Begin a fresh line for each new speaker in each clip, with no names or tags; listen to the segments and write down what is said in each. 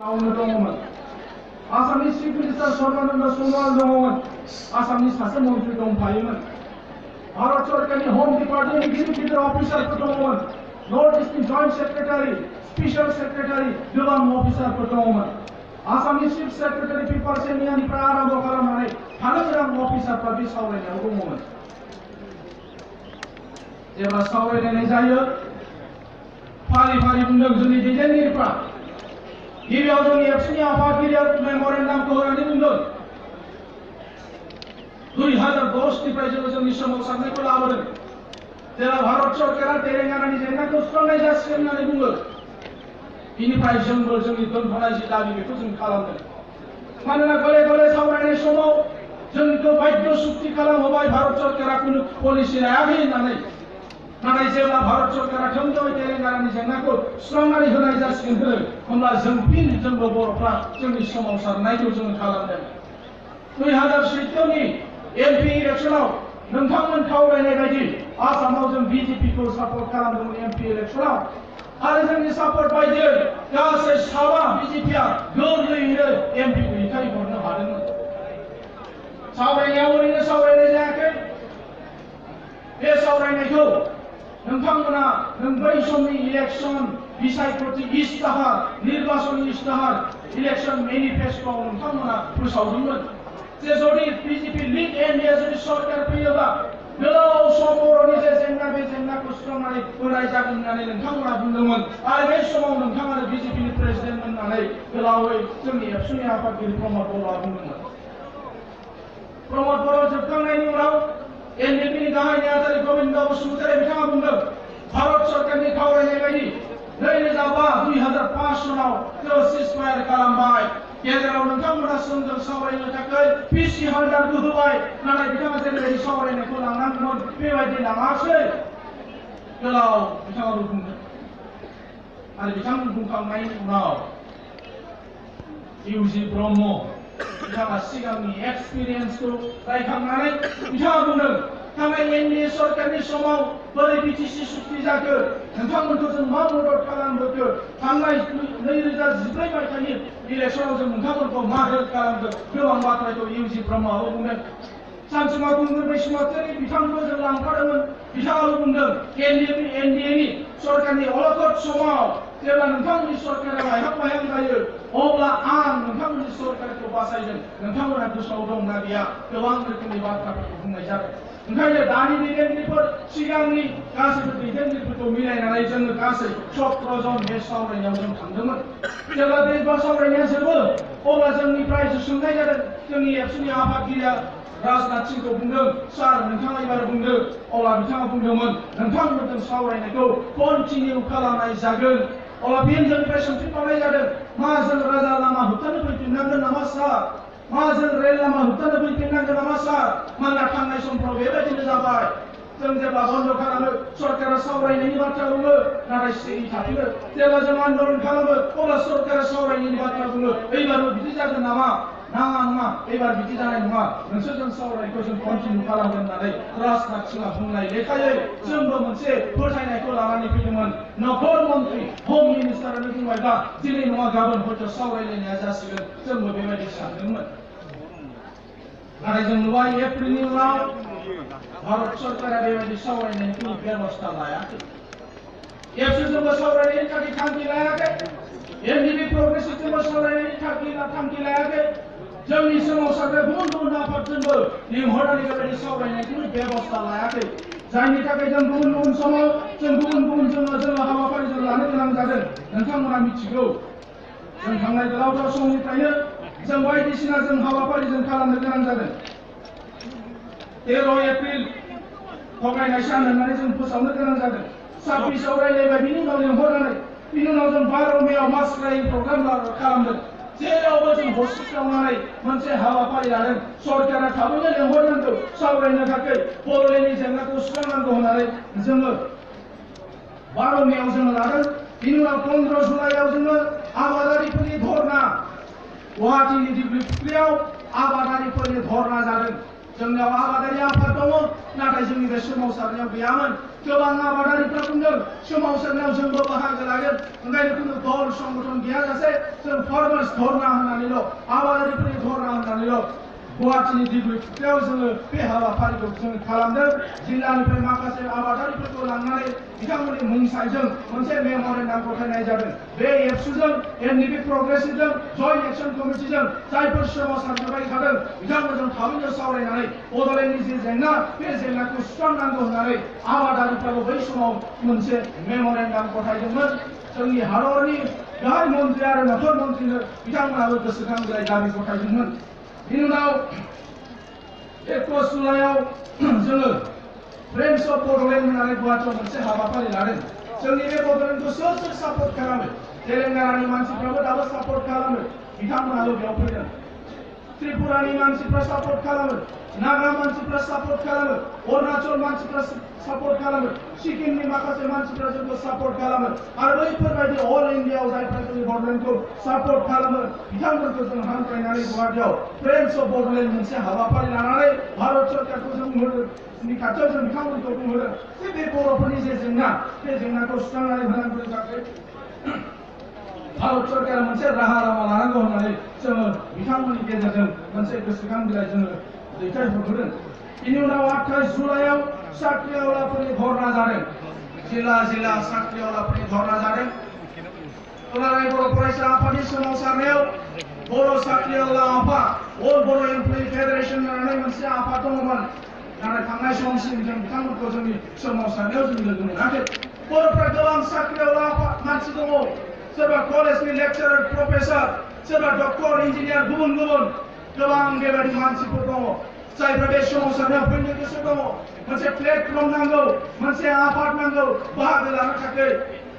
दङमोन आसामनि chief minister Sarbananda Sonowal दङमोन आसामनि सासे मन्थ्रि दंफायोमोन भारत सरकारनि होम डिपार्टमेन्टनि गिदिर गिदिर अफिसारफोर दङमोन नर्थ इस्टनि जइन्ट सेक्रेटारि स्पेशल सेक्रेटारि गोबां अफिसारफोर दङमोन आसामनि चिफ सेक्रेटारि पिपार्स एरियानिफ्राय आरम्भ खालामनानै थानो गोनां अफिसारफ्रा बे सावरायनायाव दङमोन जेब्ला सावरायनाय जायो फारि फारि बुंदों जोंनि दैदेनगिरिफ्रा गिबियाव जोंनि एबसुनि आफादगिरिया मेम'रेन्डामखौ होनानै बुंदों 2010निफ्राय जोंनि सोमावसारनायखौ लाबोदों जेराव भारत सरकारा तेलेंगानानि जेंनाखौ सुस्रांनाय जासिगोन होननानै बुङो बेनिफ्राय जोंबो जोंनि दोनथ'नाय जि दाबि बेखौ जों खालामदों मानोना गले गले सावरायनाय समाव जोंखौ बाध्य सुक्ति खालामहोबाय भारत सरकारा खुनु पलिसि लायाखै होननानै नाथाय जेब्ला भारत सरकारा थोंजोङै तेलेंगानानि जेंनाखौ सुस्रांनानै होनाय जासिगोन होनब्ला जों फिन जोंबो बर'फ्रा जोंनि सोमावसारनायखौ जों खालामदों 2014नि एमपि इलेक्सनाव नोंथांमोन खावलायनाय बायदि आसामाव जों बिजेपिखौ सापर्ट खालामदोंमोन एमपि इलेक्सनाव आरो जोंनि सापर्ट बायदियै गासै साबा बिजेपिया गोरलैयैनो एमपिखौ दैथायहरनो हादोंमोन सावरायनायाव ओरैनो सावरायनाय जायाखै बे सावरायनायखौ नोंथांमोना बै समनि इलेक्शन बिसायख'थि इस्ताहार निर्बाचनी इस्ताहार इलेक्शन मेनिफेस्ट'आव नोंथांमोना फोसावदोंमोन जे जुदि बिजेपि लिड एनडिए जुदि सरकार फैयोब्ला गोलाव सम बर'नि जे जेंना बे जेंनाखौ सुस्रांनानै होनाय जागोन होननानै नोंथांमोना बुंदोंमोन आरो बे समाव नोंथाङानो बिजेपिनि प्रेसिडेन्ट होननानै गोलावै जोंनि एबसुनि आफादगिरि प्रमद बर'आ बुंदोंमोन प्रमद बर' जोबखांनायनि उनाव एनडिएनि गाहाय नेहाथारि गोविन्द बसुमतारी बिथाङा बुंदों भारत सरकारनि खावलायनाय बायदि 2005 सनाव जों सिजफायार खालामबाय गेजेराव नोंथांमोना जोंजों सावरायनो थाखाय पिसि हालदारखौ होबाय नाथाय बिथाङा जेरैबायदि सावरायनायखौ लांनांगौमोन बेबायदि लाङासै गोलाव बिथाङाबो बुंदों आरो बिथांमोन बुंखांनायनि उनाव इउजि ब्रह्म बिथाङा सिगांनि एक्सपिरियेन्सखौ रायखांनानै बिथाङा बुंदों थांनाय एनडिए सरकारनि समाव बोरै बिटिसि सुक्ति जाखो नोंथांमोनखौ जों मा मदद खालामबोखो थांनाय 2014 मायथाइनि इलेक्सनाव जों नोंथांमोनखौ मा हेल्प खालामदों गोबां बाथ्राखौ इउजि ब्रह्मआबो बुंदों सानसुमा खुंगुर बैसुमतारी बिथांखौ जों लांफादोंमोन बिथाङाबो बुंदों एनडिएनि सरकारनि अलखद समाव जेब्ला नोंथांमोननि सरकारा बायहां बायहां जायो अब्ला आं नोंथांमोननि सरकारखौ बासायदों नोंथांमोना गोसोआव दंना गैया गोबां रोखोमनि बाथ्राफोरखौ बुंनाय जादों ओंखायनो दानि दैदेनगिरिफोर सिगांनि गासैबो दैदेनगिरिफोरखौ मिलायनानै जोङो गासै 17 जन बे सावरायनायाव जों थांदोंमोन जेब्ला बे सावरायनाया जोबो अब्ला जोंनिफ्राय सोंनाय जादों जोंनि एबसुनि आफादगिरिया राजनाथ सिंहखौ बुंदों सार नोंथाङा एबार बुंदों अब्ला बिथाङा बुंदोंमोन नोंथांमोनजों सावरायनायखौ कन्टिनिउ खालामनाय जागोन अब्ला फिन जोंनिफ्राय सोंफिनबावनाय जादों मा जों राजा लामा होबथानो फैफिननांगोन नामा सार मा जों रेल लामा होबथानो फैफिननांगोन नामा सार मानोना थांनाय समफ्राव बेबायदिनो जाबाय जों जेब्ला बन्द खालामो सरकारा सावरायनायनि बाथ्रा बुङो नाथाय सिरि थाफिनो जेब्ला जों आन्दोलन खालामो अब्ला सरकारा सावरायनायनि बाथ्रा बुङो एबारबो बिदि जागोन नामा नाङा नङा एबार बिदि जानाय नङा नोंसोरजों सावरायनायखौ जों कन्टिनिउ खालामगोन होननानै राजनाथ सिंहआ बुंनाय लेखायै जोंबो मोनसे फोथायनायखौ लानानै फैदोंमोन नगर मन्त्रि होम मिनिस्टारानो बुंबायब्ला दिनै नङा गाबोन हयथ' सावरायलायनाया जासिगोन जोंबो बेबायदि सानदोंमोन नाथाय जों नुबाय एप्रिलनि उनाव भारत सरकारा बेबायदि सावरायनायनि बेबस्था लायाखै एबसुजोंबो सावरायनायनि थाखाय थांखि लायाखै एनडिए प्रग्रेसिभजोंबो सावरायनायनि थांखि लायाखै जोंनि सोमावसारनाय गुबुन गुबुन आफादजोंबो लिंहरनानै बेबायदि सावरायनायनि बेबस्था लायाखै जायनि थाखाय जों गुबुन गुबुन समाव जों गुबुन गुबुन जोङो हाबाफारिजों लानो गोनां जादों नोंथांमोना मिथिगौ जों थांनाय गोलावथार समनिफ्रायनो जों बायदिसिना जों हाबाफारिजों खालामनो गोनां जादों 13 एप्रिल थगायनाय सान होननानै जों फोसावनो गोनां जादों 26 आव रायलायबाय बिनि उनाव लिंहरनानै बिनि उनाव जों 12 मेआव मास रायलायनाय प्रग्राम खालामदों जेरावबो जों हस्पिटालावनानै मोनसे हाबाफारि लादों सरकारा थाबैनो लिंहरनांगौ सावरायनो थाखाय बर'लेण्डनि जेंनाखौ सुस्रांनांगौ होननानै जोङो 12 मेआव जोङो लादों बिनि उनाव 15 जुलाइआव जोङो आबादारिफोरनि धरना गुवाहाटीनि दिब्रुगड़आव आबादारिफोरनि धरना जादों जोंनियाव आबादारि आफाद दङ नाथाय जोंनि बे सोमावसारनायाव गैयामोन गोबां आबादारिफ्रा बुंदों सोमावसारनायाव जोंबो बाहागो लागोन ओंखायनो खुनु दल संगठन गैयाजासे जों फार्मार्स धर्ना होननानैल' आबादारिफोरनि धर्ना होननानैल' गुवाहाटीनि दिब्रुगड़आव जोङो बे हाबाफारिखौ जों खालामदों जिल्लानिफ्राय माखासे आबादारिफोरखौ लांनानै बिथांमोननि मुंसाइजों मोनसे मेम'रेन्डाम गथायनाय जादों बे एबसुजों एनडिपि प्रग्रेसिभजों जयन्ट एक्सन कमिटिजों जायफोर सोमावसारबाय थादों बिथांमोनजों थाबैनो सावरायनानै बड'लेण्डनि जे जेंना बे जेंनाखौ सुस्रांनांगौ होननानै आबादारिफ्राबो बै समाव मोनसे मेम'रेन्डाम गथायदोंमोन जोंनि हादरनि गाहाय मन्त्रि आरो नखर मन्त्रिनो बिथांमोनाबो गोसोखां बिलाइ दाबि गथायदोंमोन बिनि उनाव 21 जुलाइआव जोङो फ्रेन्ड्स अफ बड'लेण्ड होननानै गुवाहाटीआव मोनसे हाबाफारि लादों जोंनि बे बड'लेण्डखौ सोर सोर सापर्ट खालामो तेलेंगानानि मानसिफ्राबो दाबो सापर्ट खालामो बिथांमोनाबो बेयाव फैदों त्रिपुरानि मानसिफ्रा सापर्ट खालामो नागा मानसिफ्रा सापर्ट खालामो अरुणाचल मानसिफ्रा सापर्ट खालामो सिक्किमनि माखासे मानसिफ्रा जोंखौ सापर्ट खालामो आरो बैफोरबायदि अल इन्डियाआव जायफ्रा जोंनि बड'लेण्डखौ सापर्ट खालामो बिथांमोनखौ जों हांख्रायनानै गुवाहाटीआव फ्रेन्ड्स अफ बड'लेण्ड मोनसे हाबाफारि लानानै भारत सरकारखौ जों बुंहरदों खाथियाव जों बिथांमोनखौ बुंहरदों जे बे बर'फोरनि जे जेंना बे जेंनाखौ सुस्रांनानै होनांगौनि थाखाय भारत सरकारा मोनसे राहा लामा लानांगौ होननानै जोङो बिथांमोननि गेजेरजों मोनसे गोसोखां बिलाइ जोङो दैथायहरबोदों बिनि उनाव 28 जुलाइआव साख्रिआवलाफोरनि धर्ना जादों जिल्ला जिल्ला साख्रिआवलाफोरनि धर्ना जादों दुलाराय बर' फरायसा आफादनि सोमावसारनायाव बर' साख्रिआवला आफाद अल बर' एमप्लयि फेडारेसन होननानै मोनसे आफाद दङमोन नाथाय थांनाय समसिम जों बिथांमोनखौ जोंनि सोमावसारनायाव जों लोगो मोनाखै बर'फ्रा गोबां साख्रिआवला मानसि दङ सोरबा कलेजनि लेक्चारार प्रफेसर सोरबा डक्टर इन्जिनियार गुबुन गुबुन गोबां बेबायदि मानसिफोर दङ जायफ्रा बे सोमावसारनायाव फैनो गोसो दङ मोनसे प्लेटफर्म नांगौ मोनसे आफाद नांगौ बाहागो लानो थाखाय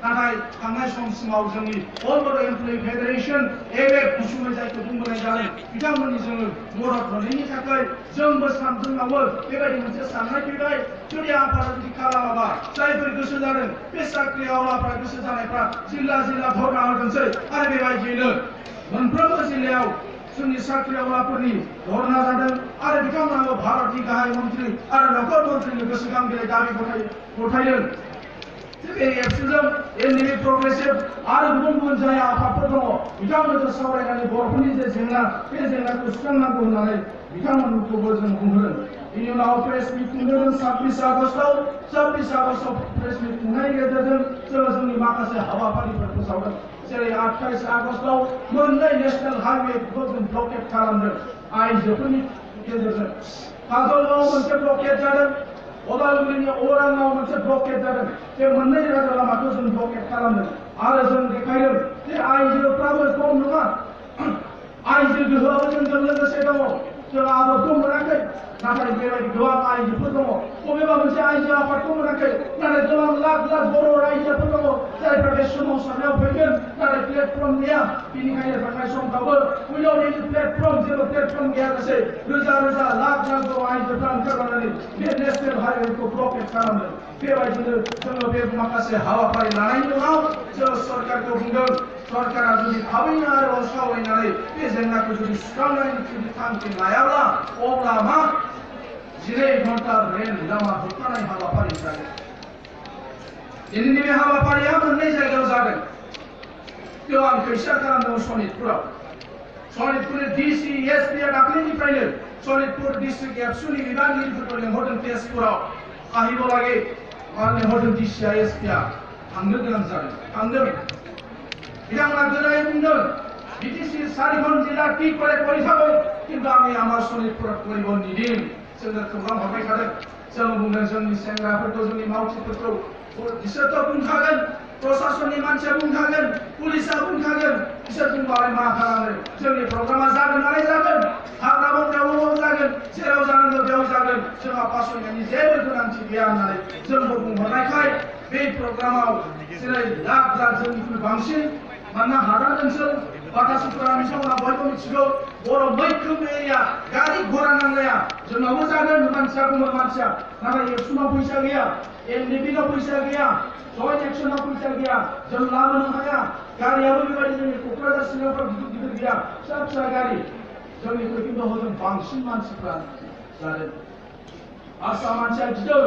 नाथाय थांनाय समसिमाव जोंनि अल बर' एमप्लयि फेडारेसन एबेक गुसुङै जायखौ बुंबोनाय जादों बिथांमोननि जोङो मदद मोनैनि थाखाय जोंबो जोंनावबो बेबायदि मोनसे साननाय फैबाय जुदि आफादा जुदि खालामाबा जायफोर गोसो जादों बे साख्रिआवलाफ्रा गोसो जानायफ्रा जिल्ला जिल्ला धर्ना होथोंसै आरो बेबायदियैनो मोनफ्रोमबो जिल्लायाव जोंनि साख्रिआवलाफोरनि धर्ना जादों आरो बिथांमोनाबो भारतनि गाहाय मन्त्रि आरो नखर मन्त्रिनो गोसोखां बिलाइ दाबि गथायदों बे एबसुजों एनडिपि प्रग्रेसिभ आरो गुबुन गुबुन जाय आफादफोर दङ बिथांमोनजों सावरायनानै बर'फोरनि जे जेंना बे जेंनाखौ सुस्रांनांगौ होननानै बिथांमोनखौबो जों बुंहरदों बिनि उनाव प्रेस मिट खुंदों 26 आगस्टआव प्रेस मिट खुंनायनि गेजेरजों जोङो जोंनि माखासे हाबाफारिफोर फोसावदों जेरै 28 आगस्टआव मोननै नेशनेल हाइवेखौ जों ब्लकेट खालामदों आइजोफोरनि गेजेरजों काजलगावआव मोनसे ब्लकेट जादों उदालगुरिनि अराङाव मोनसे ब्लकेट जादों बे मोननै राजा लामाखौ जों ब्लकेट खालामदों आरो जों देखायदों जे आइजोफ्राबो खम नङा आइजो गोहोआबो जोंजों लोगोसे दङ जों आबादखौ मोनाखै नाथाय बेबायदि गोबां आइजोफोर दङ बबेबा मोनसे आइजो आफादखौ मोनाखै नाथाय गोबां लाख लाख बर' रायजोफोर दङ जायफ्रा बे सोमावसारनायाव फैगोन नाथाय प्लेटफर्म गैया बेनिखायनो थांनाय समफ्रावबो उइदाउट एनि प्लेटफर्म जेबो प्लेटफर्म गैयाजासे रोजा रोजा लाख लाख बर' आइजोफ्रा ओंखारलांनानै बे नेशनेल हाइवेखौ ब्लकेट खालामदों बेबायदिनो जोङो बे माखासे हाबाफारि लानायनि उनाव जों सरकारखौ बुंदों सरकारा जुदि थाबैनो आरोबाव सावरायनानै बे जेंनाखौ जुदि सुस्रांनायनि जुदि थांखि लायाब्ला अब्ला मा 12 घन्टा रेल लामा होबथानाय हाबाफारि जागोन दिनैनि बे हाबाफारिया मोननै जायगायाव जादों गोबां खैसा खालामदों सनितपुरनि डिसि एसपिआ दाख्लैनिफ्रायनो सनितपुर डिस्ट्रिक्ट एबसुनि बिबानगिरिफोरखौ लेंहरदों तेजपुराव काहिबलागे लेंहरदों डिसिआ एसपिआ थांनो गोनां जादों थांदों बिथांमोना गोरायै बुंदों বিটিসি 4 জেলা কি করে পরিচালক কিন্তু আমি আমার শরীরপুর করিব নিদিম जोङो खौरां हरबाय थादों जों बुंदों जोंनि सेंग्राफोरखौ जोंनि मावथिफोरखौ बिसोरथ' बुंखागोन प्रशासननि मानसिया बुंखागोन पुलिसा बुंखागोन बिसोर बुंबालाय मा खालामो जोंनि प्रग्रामा जागोन नालाय जागोन हाग्रा बंग्रायावबो जागोन जेराव जानांगौ बेयाव जागोन जोंहा पासयनायनि जेबो गोनांथि गैया होननानै जोंबो बुंहरनायखाय बे प्रग्रामाव जेरै लाख लाख जोंनिख्रुइ बांसिन मानोना हादान ओनसोल बाटासुरा मिसावना बयबो मिथिगौ बर' मैखोम एरिया गारि घोड़ा नांलाया जोंनावबो जागोन मानसिया बुङो मानसिया नाथाय एबसुनाव फैसा गैया एनडिपिनाव फैसा गैया जयन्ट एक्सनाव फैसा गैया जों लाबोनो हाया गारियाबो बेबायदि जोंनि क'क्राझार सिङावफ्राव गिदिर गिदिर गैया फिसा फिसा गारि जोंनिख्रुइ खिन्थु हजों बांसिन मानसिफ्रा जादों आसा मानसिया गिदों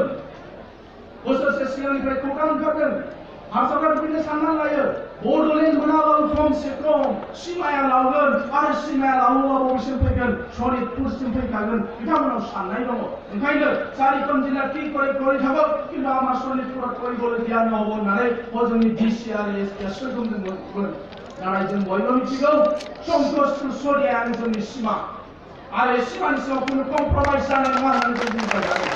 बोसोरसे सिगांनिफ्राय खौरां ओंखारदों हारसाफ्रा बिदिनो साननानै लायो बड'लेण्ड मोनाबाबो खमसे खम सिमाया लावगोन आरो सिमाया लावोबाबो बिसोर फैगोन सनितपुरसिम फैखागोन बिथांमोनाव साननाय दङ ओंखायनो चारिखम जिल्ला थि করে থাকো কিন্তু আমার সনিতপুর কই বলে ধ্যান হবো নারে जोंनि ডিসি आरो एसपी सोरगोमदोंमोन नाथाय जों बयबो मिथिगौ संतोष सरियानो जोंनि सिमा आरो सिमानि सायाव कुनु कमप्रमाइज जानाय नङा होननानै जों बुंबाय थादों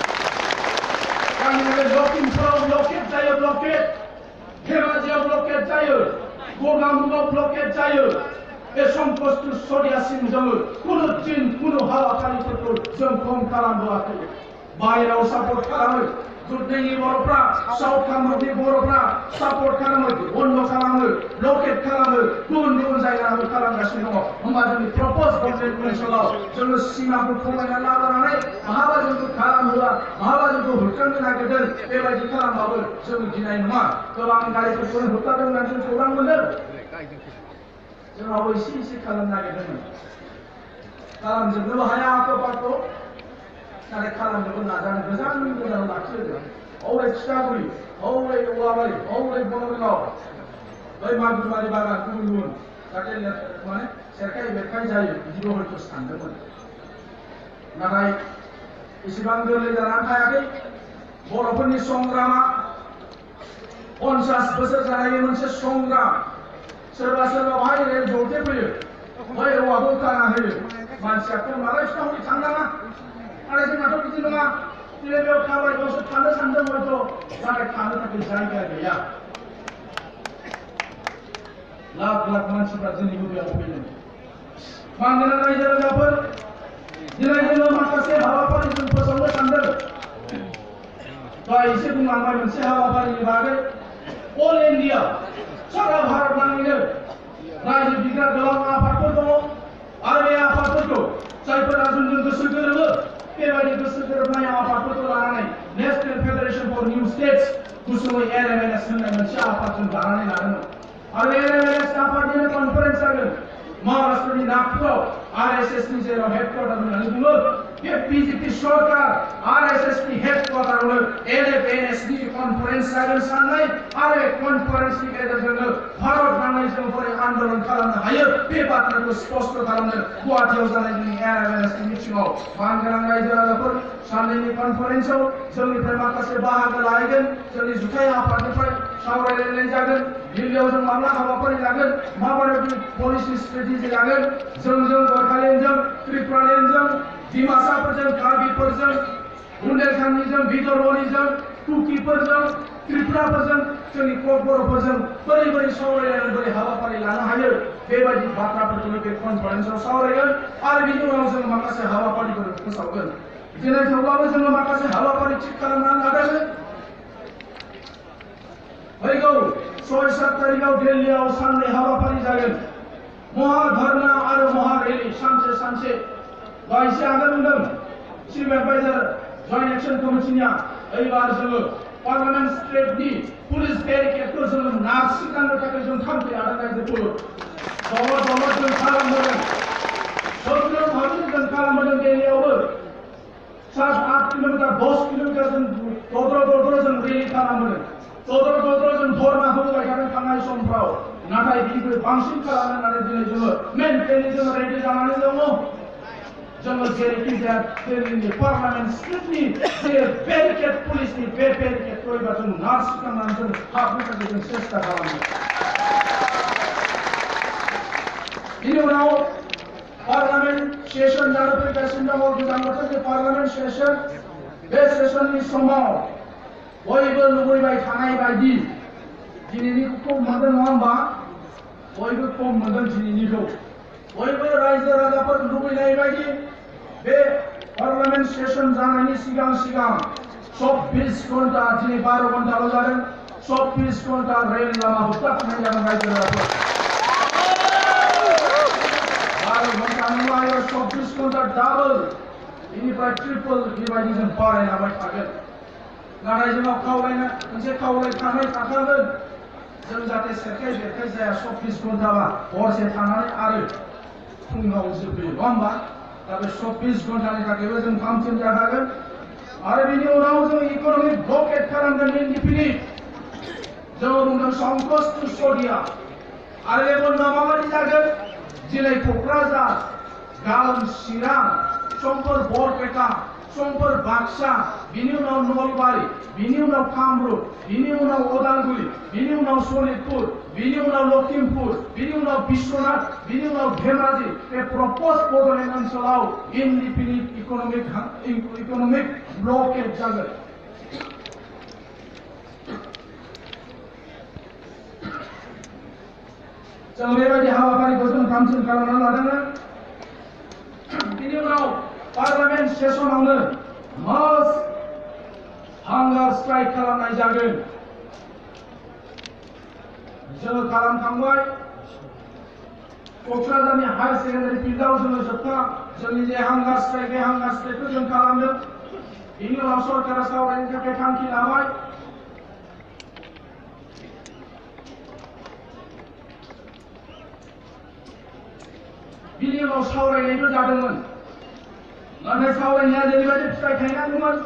गामिनि लखिमपुराव ब्लकेट जायो ब्लकेट धेमाजियाव ब्लकेट जायो गगामुगाव ब्लकेट जायो बे संतोष सरियासिम जोङो कुनु दिन कुनु हाबाफारिफोरखौ जों खम खालामबोआखै बाहेराव सापर्ट खालामो दुधनैनि बर'फ्रा साउथ कामरुपनि बर'फ्रा सापर्ट खालामो बन्द खालामो ब्लकेट खालामो गुबुन गुबुन जायगायाव खालामगासिनो दङ होमबा जोंनि प्रप'ज गभर्नमेन्ट ओनसोलाव जोङो सिमाखौ खमायना लाबोनानै माहाबा जोंखौ खालामहोआ माहाबा जोंखौ होबथानो नागिरदों बेबायदि खालामबाबो जोङो गिनाय नङा गोबां गारिफोरखौ होबथादों होननानै जों खौरां मोनदों जोंनावबो एसे खालामनो नागिरदोंमोन खालामजोबनोबो हाया आखो नाथाय खालामनोबो नाजानो गोजानाव लाखियो हौरै थिथागुरि हौरै औवाबारि हौरै बनगाव बै मागुरबारि बागान गुबुन गुबुन जाहाथे माने सेरखाय बेरखाय जायो बिदिबो हयथ' सानदोंमोन नाथाय एसेबां गोरलै जानानै थायाखै बर'फोरनि संग्रामा 50 बोसोर जानायनि मोनसे संग्राम सोरबा बाहाय रेल जौथे फैयो बै औवाखौ खाना होयो मानसिया मालाय बिफांनि थांनाङा आरो जोंनाथ' बिदि नङा दिनै बेयाव खाबायबावसो थानो सानदों हयथ' नाथाय थानो थाखाय जायगा गैया लाख लाख मानसिफ्रा जोंनि गुदियाव फैदों मानोना रायजो राजाफोर दिनै जोङो माखासे हाबाफारि जों फोसावनो सानदों दहाय एसे बुंलांबाय मोनसे हाबाफारिनि बागै अल इन्डिया सारा भारत नाङैनो रायजो बिग्रा गोबां आफादफोर दङ आरो बे आफादफोरखौ जायफोरा जोंजों गोसो गोरोबो बेबायदि गोसो गोरोबनाय आफादफोरखौ लानानै national federation for new states गुसुङै एनएमएनएस होननाय मोनसे आफाद जों दानानै लादोंमोन आरो एनएमएनएस आफादनिनो कनफारेन्स जागोन महाराष्ट्रनि नागपुराव आरएसएसनि जेराव हेडक्वार्टार होननानै बुङो बे बिजेपि सरकार आरएसएसनि हेडक्वार्टारावनो एनएफएनएसनि कनफारेन्स जागोन साननाय आरो बे कनफारेन्सनि गेजेरजोंनो भारत नाङै जों बोरै आन्दोलन खालामनो हायो बे बाथ्राखौ स्पष्ट खालामनो गुवाहाटीआव जानाय जोंनि एनएमएनएसनि मिटिङाव मानगोनां रायजो राजाफोर साननैनि कनफारेन्सआव जोंनिफ्राय माखासे बाहागो लाहैगोन जोंनि जुथाइ आफादनिफ्राय सावरायलायनाय जागोन दिल्लीयाव जों माब्ला हाबाफारि लागोन माबायदि पलिसि स्ट्रेटेजि लागोन जोंजों गरखालेन्डजों त्रिपुरालेन्डजों डिमासाफोरजों कार्बिफोरजों बुन्देलखंडनिजों विदर्भनिजों कुकिफोरजों त्रिपुराफोरजों जोंनि बर'फोरजों बोरै सावरायलायनानै बोरै हाबाफारि लानो हायो बेबायदि बाथ्राफोरखौ बे कनफारेन्सआव सावरायगोन आरो बिनि उनाव जों माखासे हाबाफारिफोर फोसावगोन दिनै थेवब्लाबो जोङो माखासे हाबाफारि थिग खालामनानै लादों फैगौ 6-7 तारिखआव दिल्लीयाव साननै हाबाफारि जागोन महाधरना आरो महारेलि सानसे बायसे आगान होदों चिफ एडभाइजर जॉइंट एक्शन कमिटिनिया एबार जोङो पार्लियामेन्ट स्ट्रेटनि पुलिस बेरिकेडखौ जोङो नारसिननो थाखाय जों थांखि लादों रायजोफोर दलद जों खालामदों सोद्रोमहारि जों खालामदों दिल्लीयावबो 7-8 किल'मिटार 10 किल'मिटार जों दद्र जों रेलि खालामदों दद्र जों धर्ना होबाय थादों थांनाय समफ्राव नाथाय बिनिख्रुइ बांसिन खालामनो होननानै दिनै जोङो मेन्टेलि जोङो रेडि जानानै दङ जोङो जेरैखि जाया दिल्लीनि पार्लियामेन्ट स्ट्रिटनि जे बेरिकेड पुलिसनि बे बेरिकेडखौ एबार जों नारसिननानै जों हाबनो थाखाय जों सेस्था खालामो बिनि उनाव पार्लियामेन्ट सेसन जानो फैगासिनो दङ गोजां बोथोरनि पार्लियामेन्ट सेसन बे सेसननि समाव बयबो लुबैबाय थानाय बायदि दिनैनिखौ मोनदों नङा होमबा बयबो खम मोनदों दिनैनिखौ बयबो रायजो राजाफोर लुबैनाय बायदि बे पार्लियामेन्ट सेसन जानायनि सिगां 24 घन्टा दिनै 12 घन्टाल' जादों 24 घन्टा रेल लामा होबथानाय जादों रायजो राजाफोर 12 घन्टा नङा 24 घन्टा डाबल बेनिफ्राय ट्रिपल बेबायदि जों बारायलांबाय थागोन नाथाय जोंनाव मोनसे खावलायखानाय थाखागोन जों जाहाथे सेरखाय बेरखाय जाया 24 घन्टाबा हरसे थानानै आरो फुङाव जोबहैयो नङा होमबा दा बे 24 घन्टानि थाखायबो जों थामथिम जाखागोन आरो बेनि उनाव जों इक'नमिक ब्लकेट खालामगोन इन्डिपेन्डेन्ट जों बुंदों संकस टु सदिया आरो बे बन्दआ माबायदि जागोन दिनै क'क्राझार गाबोन चिरां समफोर बरपेटा समफोर बाक्सा बिनि उनाव नलबारि बिनि उनाव कामरुप बिनि उनाव उदालगुरि बिनि उनाव सनितपुर बिनि उनाव लखिमपुर बिनि उनाव बिश्वनाथ बिनि उनाव धेमाजि बे प्रप'ज बड'लेण्ड ओनसोलाव इन्डिपेन्डेन्ट इक'नमिक ब्लकेट जागोन जों बेबायदि हाबाफारिखौ जों थामथिम खालामनानै लादोंमोन बिनि उनाव पार्लामेन्ट सेसनावनो मास हांगार स्ट्राइक खालामनाय जागोन जोङो खालामखांबाय क'क्राझारनि हायार सेकेन्डारि फिल्डआव जोङो जोबथा जोंनि जे हांगार स्ट्राइक बे हांगार स्ट्राइकखौ जों खालामदों बिनि उनाव सरकारा सावरायनो थाखाय थांखि लाबाय बिनि उनाव सावरायनायबो जादोंमोन नाथाय सावरायनाया जेरैबायदि फिथाइ थायनांगौमोन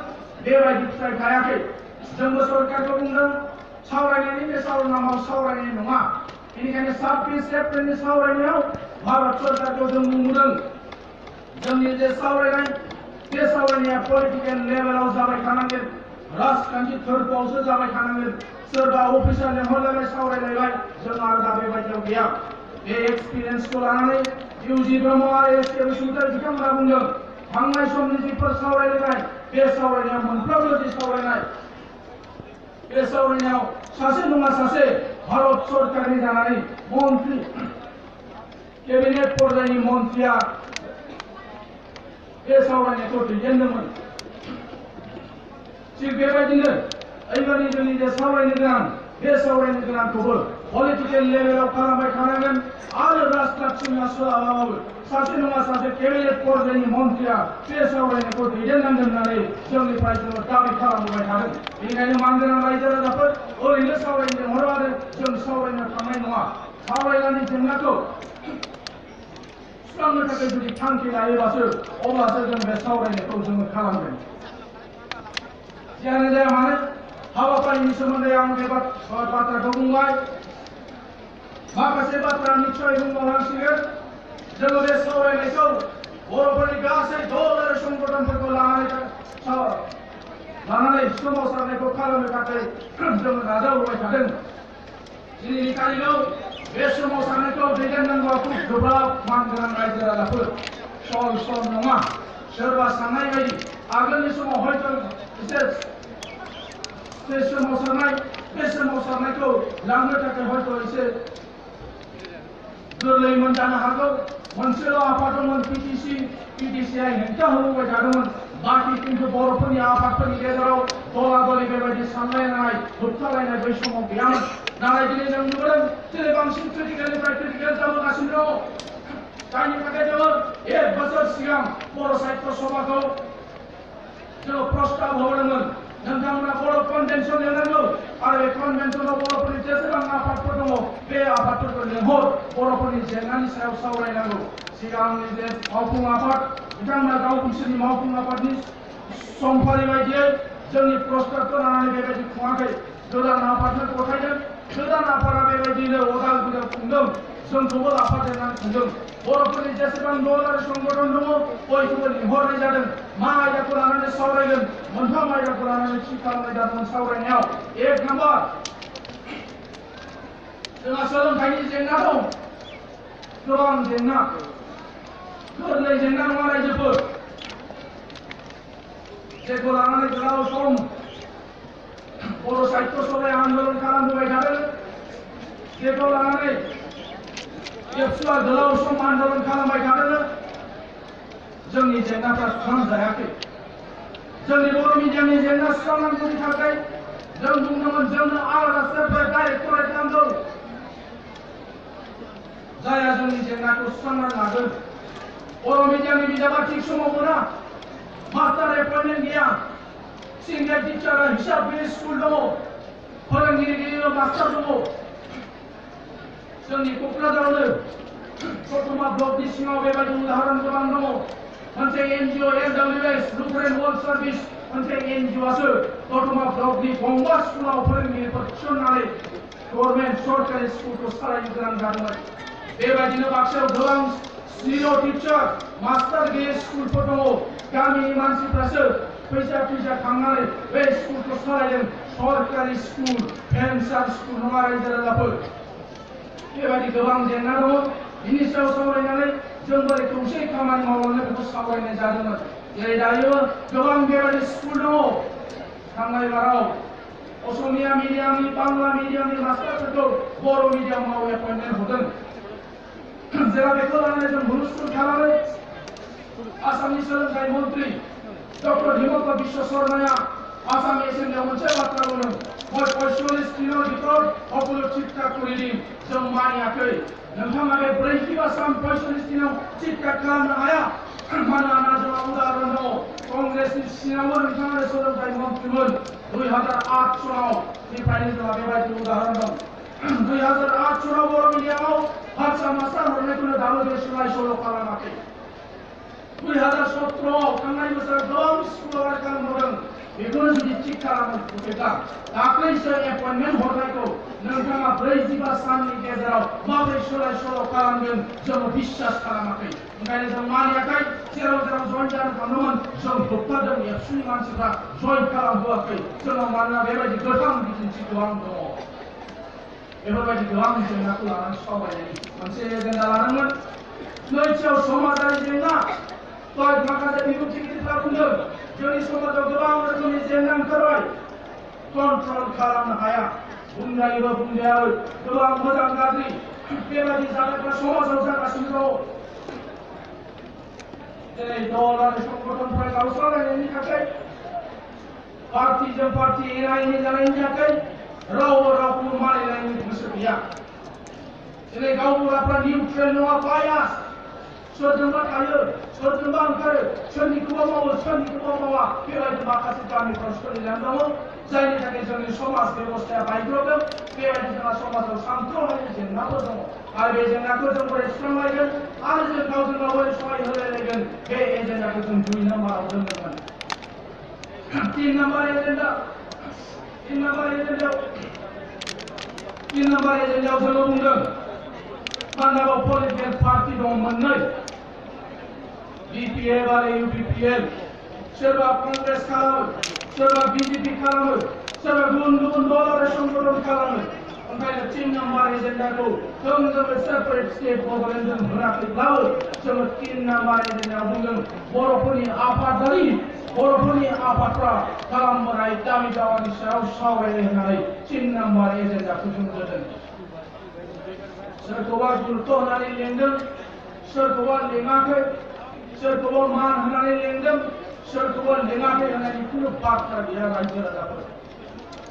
बेबायदि फिथाइ थायाखै जोंबो सरकारखौ बुंदों सावरायनायनि बे नामाव सावरायनाय नङा बेनिखायनो 26 एप्रिलनि सावरायनायाव भारत सरकारखौ जों बुंदों जोंनि जे सावरायनाय बे सावरायनाया पलिटिकेल लेभेलाव जाबाय थानांगोन राजखान्थि थोरफोआवसो जाबाय थानांगोन सोरबा अफिसार लेंहरलायबाय सावरायलायबाय जों आरो दा बेबायदियाव गैया बे एक्सपिरियेन्सखौ लानानै इउजि ब्रह्म आरो एस.के. बसुमतारी बिथांमोना बुंदों थांनाय समनि जिफोर सावरायलायनाय बे सावरायनाया मोनफ्रोमबो जि सावरायनाय बे सावरायनायाव सासे नङा सासे भारत सरकारनि जानानै मन्त्रि केबिनेट पर्यायनि मन्त्रिया बे सावरायनायखौ दैदेनदोंमोन थिग बेबायदिनो एबारनि जोंनि जे सावरायनो गोनां बे सावरायनो गोनांखौबो पलिटिकेल लेभेलाव खालामबाय थानांगोन आरो राजखान्थिनि सोलाबाबो सासे नङा सासे केबिनेट पर्यायनि मन्त्रिया बे सावरायनायखौ दैदेननांगोन होननानै जोंनिफ्राय जोङो दाबि खालामबोबाय थादों बेनिखायनो मानगोनां रायजो राजाफोर ओरैनो सावरायनो लेंहरबानो जों सावरायनो थांनाय नङा सावरायनायनि जेंनाखौ सुस्रांनो थाखाय जुदि थांखि लायोबासो अब्लासो जों बे सावरायनायखौ जोङो खालामगोन जियानो जाया मानो हाबाफारिनि सोमोन्दै आं बे बाथ्राखौ बुंबाय माखासे बाथ्रा निश्चय बुंबावनांसिगोन जोङो बे सावरायनायखौ बर'फोरनि गासै दल आरो संगठनफोरखौ लानानै सोमावसारनायखौ खालामनो थाखाय जोङो नाजाबोबाय थादों दिनैनि तारिखआव बे सोमावसारनायखौ दैदेननांगौआ खुब गोब्राब मानगोनां रायजो राजाफोर सहज नङा सोरबा साननाय बायदि आगोलनि समाव हयथ' एसे बे सोमावसारनायखौ लांनो थाखाय हयथ' एसे गोरलैमोन जानो हागौ मोनसेल' आफाद दंमोन पिटिसिआ हेंथा होबोबाय थादोंमोन बाखि खिन्थु बर'फोरनि आफादफोरनि गेजेराव दला दलि बेबायदि सानलायनाय होबथालायनाय बै समाव गैयामोन नाथाय दिनै जों नुदों दिनै बांसिन क्रिटिकेलनिफ्राय क्रिटिकेल जाबोगासिनो दङ जायनि थाखाय जोङो 1 बोसोर सिगां बर' साहित्य सभाखौ जोङो प्रस्ताब होदोंमोन नोंथांमोना बर' कनभेनसन लिरनांगौ आरो बे कनभेनसनाव बर'फोरनि जेसेबां आफादफोर दङ बे आफादफोरखौ लेंहर बर'फोरनि जेंनानि सायाव सावरायनांगौ सिगांनि जे मावफुं आफाद बिथांमोना गावसोरनि मावफुं आफादनि समफारि बायदियै जोंनि प्रस्ताबखौ लानानै बेबायदि खुङाखै गोदान आफादनो गथायदों गोदान आफादा बेबायदिनो उदालगुरियाव खुंदों जोंखौबो लाफादेरनानै खुंदों बर'फोरनि जेसेबां दल आरो संगठन दङ बयखौबो लिंहरनाय जादों मा आयदाखौ लानानै सावरायगोन मोनथाम आयदाखौ लानानै थि खालामनाय जादोंमोन सावरायनायाव 1 नाम्बार जोंहा सोलोंथाइनि जेंना दं गोबां जेंना गोरलै जेंना नङा रायजोफोर जेखौ लानानै गोलाव सम बर' साहित्य सभाया आन्दोलन खालामबोबाय थादों जेखौ लानानै एबसुआ गोलाव सम आन्दोलन खालामबाय थादों जोंनि जेंनाफ्रा सुस्रांजायाखै जोंनि बर' मिडियामनि जेंना सुस्रांनांगौनि थाखाय जों बुंदोंमोन जोंनो आलादा सेपारेट डाइरेक्टरेट नांगौ जायहा जोंनि जेंनाखौ सुस्रांनानै लागोन बर' मिडियामनि बिजाबा थिग समाव मोना मास्टार एपइन्टमेन्ट गैया सिंगेल टिचार हिसाब गैयै स्कुल दङ फोरोंगिरि गैयै मास्टार दङ जोंनि क'क्राझारावनो दतमा ब्लकनि सिङाव बेबायदि उदाहरन गोबां दङ मोनसे NGO LWS Lutheran World Service मोनसे NGOआसो दतमा ब्लकनि गंबा स्कुलाव फोरोंगिरिफोर थिसननानै गभर्नमेन्ट सरकारि स्कुलखौ सालायनो गोनां जादोंमोन। बेबायदिनो बाक्सायाव गोबां जिर' टिचार मास्टार गैयै स्कुलफोर दङ। गामिनि मानसिफ्रासो फैसा खांनानै बे स्कुलखौ सालायदों। सरकारि स्कुल भेन्सार स्कुल नङा रायजो राजाफोर। बेबायदि गोबां जेंना दङ। बिनि सायाव सावरायनानै जों बोरै खौसेयै खामानि मावलांनो बेखौ सावरायनाय जादोंमोन। जेरै दायो गोबां बेबायदि स्कुल दङ। थांनाय बाराव असमिया मिडियामनि बांला मिडियामनि मास्टारफोरखौ बर' मिडियामाव एपइन्टमेन्ट हरदों। जेब्ला बेखौ लानानै जों हुलस्थुल खालामो आसामनि सोलोंथाइ मन्त्रि डक्टर हिमन्त बिश्व शर्माया आसाम एसेम्बलियाव मोनसे बाथ्रा बुंदों। 45 दिনৰ ভিতৰত সকলো ঠিক-ঠাক কৰি দিম। जों मानियाखै। नोंथाङा बे 45 दिनाव ঠিক-ঠাक खालामनो हाया। मानोना जोंहा उदाहरन दङ। कंग्रेसनि सिङावबो नोंथाङा सोलोंथाइ मन्त्रिमोन 2008 सनावनिफ्रायनो जोंहा बेबायदि उदाहरन दं। 2008 सनाव बर' मिडियामाव हारसा मास्टार हरनायखौनो दाबो बे सोलाय-सोल' खालामाखै। 2017 थांनाय बोसोराव गोबां स्कुलाव खालामदों। बेखौनो जुदि थिग खालामोब्ला दाख्लैसो एपइन्टमेन्ट हरनायखौ नोंथाङा 45 साननि गेजेराव माबोरै सोलाय-सोल' खालामगोन जों बिश्वास खालामाखै। ओंखायनो जों मानियाखै। जेराव जइन जानो थांदोंमोन जों होबथादों। एबसुनि मानसिफ्रा जइन खालामहोआखै। जोंनाव मानोना बेबायदि गोथां बिदिन्थि गोबां दङ। बेफोरबायदि गोबां जेंनाखौ लानानै सावरायनायनि मोनसे एजेन्डा लादोंमोन। नैथियाव समाजारि जेंना। दहाय माखासे बिबुंथिगिरिफ्रा बुंदों जोंनि समाजाव गोबां रोखोमनि जेंना ओंखारबाय। कन्ट्रल खालामनो हाया। बुंजायोबो बुंजायाबो गोबां मोजां गाज्रि बेबायदि जाथायफ्रा समाजाव जागासिनो दं। जेरै दल आरो संगठनफ्रा गावस्रालायनायनि थाखाय पार्टिजों पार्टि एना-एनि जानायनि थाखाय रावबो रावखौबो मानिलायनो गोसो गैया। जेरै गावबुराफ्रा निउट्रेल नङा, बायास। सोरजोंबा थायो, सोरजोंबा ओंखारो, सोरनिखौबा मावो, सोरनिखौबा मावा। बेबायदि माखासे गामिफ्राव सोलिनानै दङ। जायनि थाखाय जोंनि समाज बेबस्थाया बायग्रबदों। बेबायदि जोंहा समाजाव सानथ्र'हायै जेंनाफोर दङ। आरो बे जेंनाखौ जों बोरै सुस्रांलायगोन आरो जों गावजों गाव बोरै सहाय होलायलायगोन बे एजेन्डाखौ जों 2 नाम्बाराव दोनदोंमोन। 3 नाम्बार एजेन्डायाव जोङो बुंदों पान्जाबाव पलिटिकेल पार्टि दं मोननै। BPF आरो UPPL। सोरबा कंग्रेस खालामो, सोरबा BJP खालामो, सोरबा गुबुन गुबुन दल आरो संगठन खालामो। ओंखायनो 3 नाम्बार एजेन्डाखौ थोंजोङै सेपारेट स्टेट गभर्नमेन्टजों होनाखैब्लाबो जोङो 3 नाम्बार एजेन्डायाव बुंदों बर'फोरनि आफादफ्रा खालामबोनाय दाबि दावानि सायाव सावरायनो होननानै 3 नाम्बार एजेन्डाखौ जों होदों। सोरखौबा गुरुत्व होनानै लेंदों, सोरखौबा लेङाखै, सोरखौबा मान होनानै लेंदों, सोरखौबा लेङाखै होननायनि खुनु बाथ्रा गैया रायजो राजाफोर।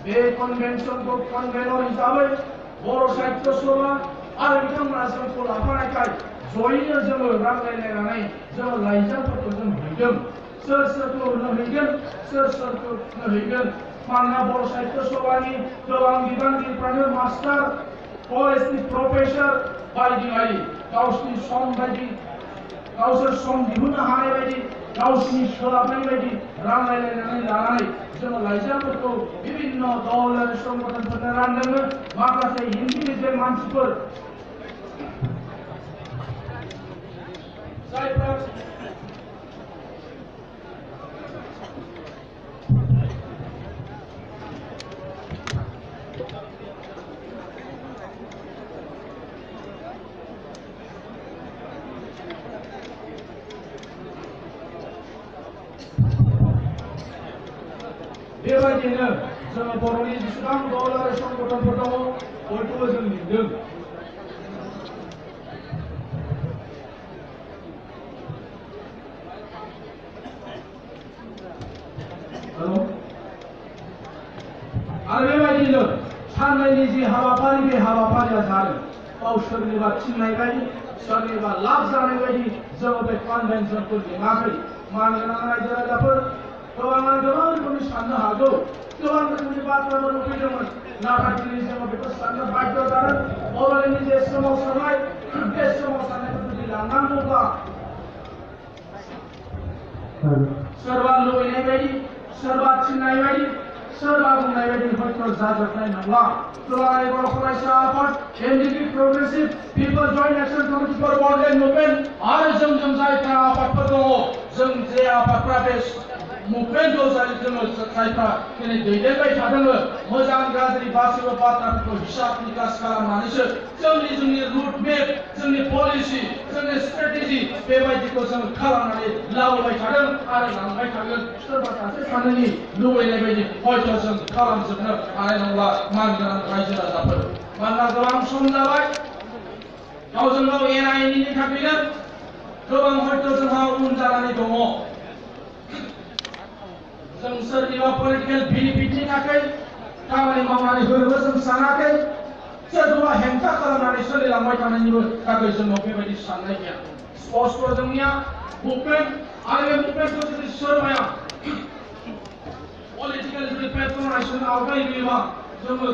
बे कन्भेन्सनखौ कन्भेनर हिसाबै बर' साहित्य सभा आरो बिथांमोना जोंखौ लाफानायखाय जयैनो जोङो रायज्लायलायनानै जोङो लाइजामफोरखौ जों हैदों। सोर सोरखौ होहैगोन, सोर सोरखौ होहैगोन। मानोना बर' साहित्य सभानि गोबां बिबानगिरिफ्रानो मास्टार, कलेजनि प्रफेसर बायदि बायदि गावसिनि सम बायदि गावसोर सम दिहुननो हानाय बायदि गावसिनि सोलाबनाय बायदि रानलायलायनानै लानानै जोङो लाइजामफोरखौ बिभिन्न दल आरो संगठनफोरनो रानदोंमोन। माखासे इन्डिभिजुवेल मानसिफोर जायफ्रा बेबायदिनो जोङो बर'नि जेसेबां दल आरो संगठनफोर दङ बयखौबो जों लिंदों। आरो बेबायदिनो साननैनि जि हाबाफारि बे हाबाफारिया जादों। गाव सोरनिबा थिननाय बायदि सोरनिबा लाब जानाय बायदि जोङो बे कन्भेन्सनखौ लिङाखै। मानोना रायजो राजाफोर गोबाङा गोबां रोखोमनि साननो हागौ, गोबां रोखोमनि बाथ्राफोर फैदोंमोन। नाथाय दिनै जोङो बेखौ साननो बाध्य जादों। बर'नि जे सोमावसारनाय बे सोमावसारनायखौ जुदि लांनांगौब्ला सोरबा लुबैनाय बायदि सोरबा थिननाय बायदि सोरबा बुंनाय बायदि हयथ' जाजोबनाय नंला दुलाराय बर' फरायसा आफाद NDP progressive people joint action committee for Bodoland movement आरो जोंजों जायफ्रा आफादफोर दङ जों जे आफादफ्रा बे मुभमेन्टखौ जोङो जायफ्रा दिनै दैदेनबाय थादों मोजां गाज्रि गासैबो बाथ्राफोरखौ हिसाब निकास खालामनानैसो जोंनि रुट मेप जोंनि पलिसि जोंनि स्ट्रेटेजि बेबायदिखौ जों खालामनानै लाबोबाय थादों आरो लांबाय थागोन सोरबा सासे सानैनि लुबैनाय बायदि हयथ' जों खालामजोबनो हानाय नंला मानगोनां रायजो राजाफोर मानोना गोबां सम जाबाय गावजों गाव एना एनिनि थाखायनो गोबां हयथ' जोंहा उन जानानै दङ जों सोरनिबा पलिटिकेल बेनिफिटनि थाखाय खामानि मावनानै होनोबो जों सानाखै सोरखौबा हेंथा खालामनानै सोलिलांबाय थानायनिबो थाखाय जोंनाव बेबायदि साननाय गैया स्पष्ट जोंनिया मुभमेन्ट आरो बे मुभमेन्टखौ जुदि सोरबाया पलिटिकेल जुदि पेट्रनाइजेसन आवगायबोयोबा जोङो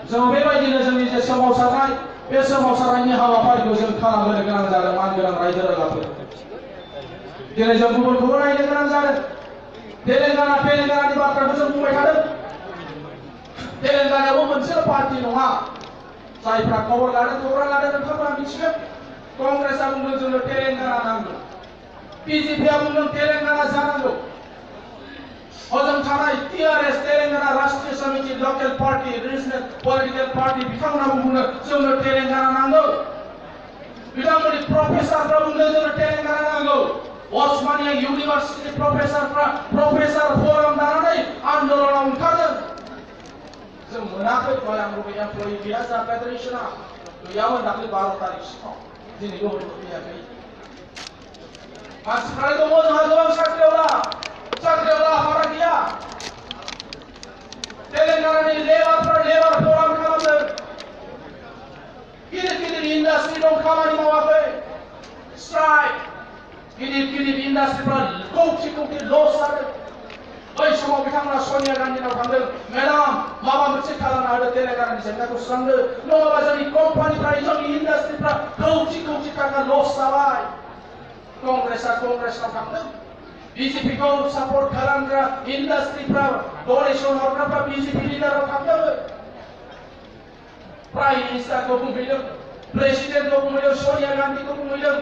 जों बेबायदिनो जोंनि जे सोमावसारनाय बे सोमावसारनायनि हाबाफारिखौ जों खालामनो गोनां जादों मानगोनां रायजो राजाफोर दिनै जों गुबुनखौबो नायनो गोनां जादों तेलेंगानानि बाथ्राखौ जों बुंबाय थादों तेलेंगानायावबो मोनसेल' पार्टी नङा जायफ्रा खबर लादों खौरां लादों नोंथांमोना मिथिगोन कांग्रेसआ बुंदों जोंनो तेलेंगाना नांगौ बिजेपिआ बुंदों तेलेंगाना जानांगौ हजों थानाय टीआरएस तेलेंगाना राष्ट्रीय समिति लकेल पार्टी रिजनल पलिटिकल पार्टी बिथांमोनाबो बुंदों जोंनो तेलेंगाना नांगौ बिथांमोननि प्रफेसारफ्रा बुंदों जोंनो तेलेंगाना नांगौ अस्मानिया इउनिभार्सिटी प्रफेसारफ्रा प्रफेसार फराम दानानै आन्दोलनाव ओंखारदों जों मोनाखै दहाय आं रुबे एमप्लयि गैया जा फेडारेशना गैयामोन दाख्लै 12 तारिख सिमाव दिनैबो हयथ' फैयाखै मानसिफ्रा दङ जोंहा गोबां साख्रियावला आफादा गैया तेलेंगानानि लेबारफ्रा लेबार फराम खालामदों गिदिर इन्डास्ट्रि दं खामानि मावाखै स्ट्राइक गिदिर इन्डास्ट्रिफ्रा कौटि लस जादों बै समाव बिथांमोना सनिया गान्धीनाव थांदों मेडाम माबा मोनसे खालामना होदो तेलेंगानानि जेंनाखौ सुस्रांदो नङाबा जोंनि कम्पानिफ्रा जोंनि इन्डास्ट्रिफ्रा कौटि थाखा लस जाबाय कांग्रेसनाव थांदों बीजेपी को सपोर्ट खालामग्रा इन्डास्ट्रिफ्रा डनेशन हरग्राफ्रा बीजेपी लिडाराव थांदों प्राइम मिनिस्टारखौ बुंहैदों प्रेसिडेन्टखौ बुंहैदों सनिया गान्धीखौ बुंहैदों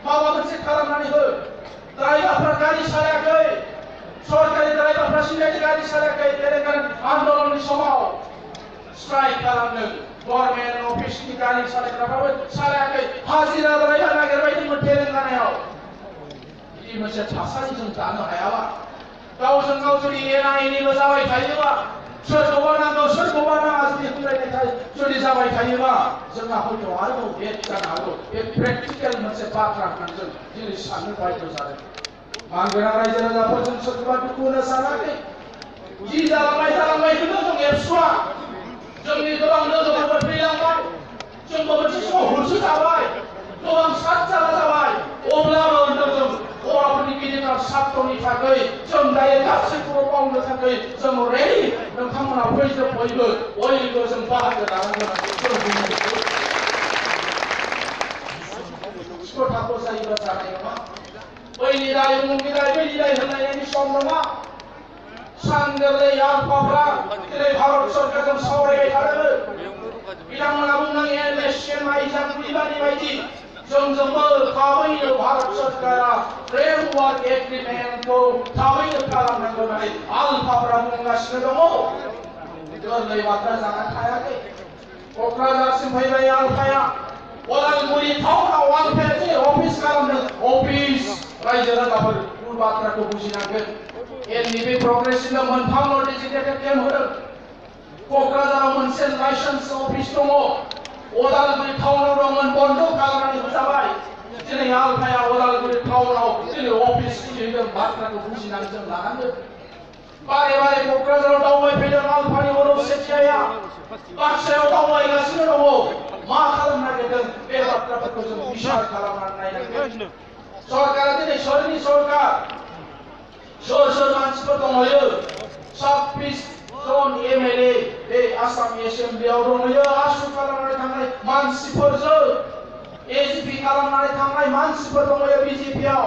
माबा मोनसे खालामनानै हो ड्राइभारफ्रा गारि सालायाखै सरकारि ड्राइभारफ्रा सिनायथि गारि सालायाखै तेलेंगाना आन्दोलननि समाव स्ट्राइक खालामदों गभर्नमेन्ट अफिसनि गारि सालायग्राफ्राबो सालायाखै हाजिरा ड्राइभार नागिरबाय दंमोन तेलेंगानायाव बिदि मोनसे थासारि जों दानो हायाबा गावजों गाव जुदि एना एनिल' जाबाय थायोबा सोरखौबा नांगौ सोरखौबा नाङा जुदि होनलायनाय जुदि जाबाय थायोबा जोंहा हयथ' आरोबाव डेट जानो हागौ बे प्रेक्टिकेल मोनसे बाथ्रा होननानै जों दिनै साननो बाध्य जादों मानगोनां रायजो राजाफोर जों सोरखौबा दुखु होनो सानाखै जि जालांबायखौनो जों एबसुवा जोंनि गोबां लोगोफोरबो थैलांबाय जोंबो मोनसे समाव हुलसु जाबाय गोबां सात जाला जाबाय अब्लाबो होनदों जों बर'फोरनि गेजेराव सातनि थाखाय जों दायो गासैखौबो मावनो थाखाय जों रेडि नोंथांमोना बयबो जों बाहागो लानांगोन खोथाखौ जायोबा जानाय नङा बैनि दाय उमुखनि दाय बैनि दाय होनलायनायनि सम नङा सांगोरलै आलफाफ्रा दिनै भारत सरकारजों सावरायबाय थादों बिथांमोना बुंदों एलएसएम आइजाक बिबारनि बायदि जोंजोंबो थाबैनो भारत सरकारा फ्रेमवर्क एग्रिमेन्टखौ थाबैनो खालामनांगौ होननानै आलफाफ्रा बुंगासिनो दङ गोरलै बाथ्रा जानानै थायाखै क'क्राझारसिम फैबाय आलफाया उदालगुरि टाउनाव आलफाया जे अफिस खालामदों अफिस रायजो राजाफोर बाथ्राखौ बुजिनांगोन एनडिपि प्रोग्रेसिभनो मोनथामल' डेजिग्नेटेड केम्प होदों क'क्राझाराव मोनसे लाइसेन्स अफिस दङ उदालगुरि टाउनाव दंमोन बन्द खालामनानै होजाबाय दिनै आलफाया उदालगुरि टाउनाव दिनै अफिस खुलिदों बाथ्राखौ बुजिनानै जों लानांगोन बारे क'क्राझाराव दावबायफैदों आलफानि अरब सेथियाया बाक्सायाव दावबायगासिनो दङ मा खालामनो नागिरदों बे बाथ्राफोरखौ जों बिसार खालामनानै नायनांगोन सरकारा दिनै सोरनि सरकार सोर सोर मानसिफोर दंहैयो 26 जन एमएलए बे आसाम एसेम्ब्लियाव दंहैयो आसु खालामनानै थांनाय मानसिफोरजों एजिपि खालामनानै थांनाय मानसिफोर दंहैयो बिजेपियाव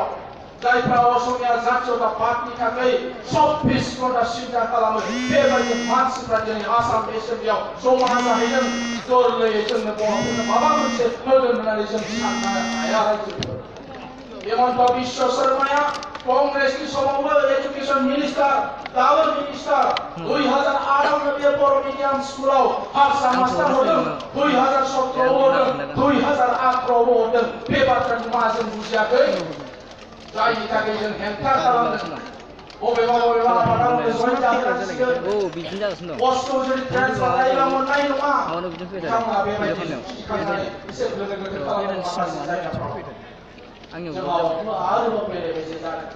जायफ्रा असमिया जातीयता पार्टीनि थाखाय 24 घन्टा सिन्था खालामो बेबायदि मानसिफ्रा दिनै आसाम एसेम्ब्लियाव जमा जाहैदों गोरलैयै जोंनो बर'फोरनो माबा मोनसे होगोन होननानै जों साननो हाया रायजोफोर हेमन्त बिश्व शर्माया कांग्रेसनि समावबो एजुकेशन मिनिस्टार दाबो मिनिस्टार 2008 बे बर' मिडियाम स्कुलाव हारसा मास्टार होदों 2017 होदों 2018 होदों बे बाथ्राखौ मा जों बुजियाखै जायनि थाखाय जों हेंथा खालामदों बबेबा आफादावनो जइन जाहोनांसिगोन पस्टखौ जुदि ट्रेन्सफार जायोबा मोननाय नङा बिथांमोना बेबायदि खालामनानै एसे गोदो खालामनो माखासे जायगाफ्राव जों आरोबाव बेले बेजे जादों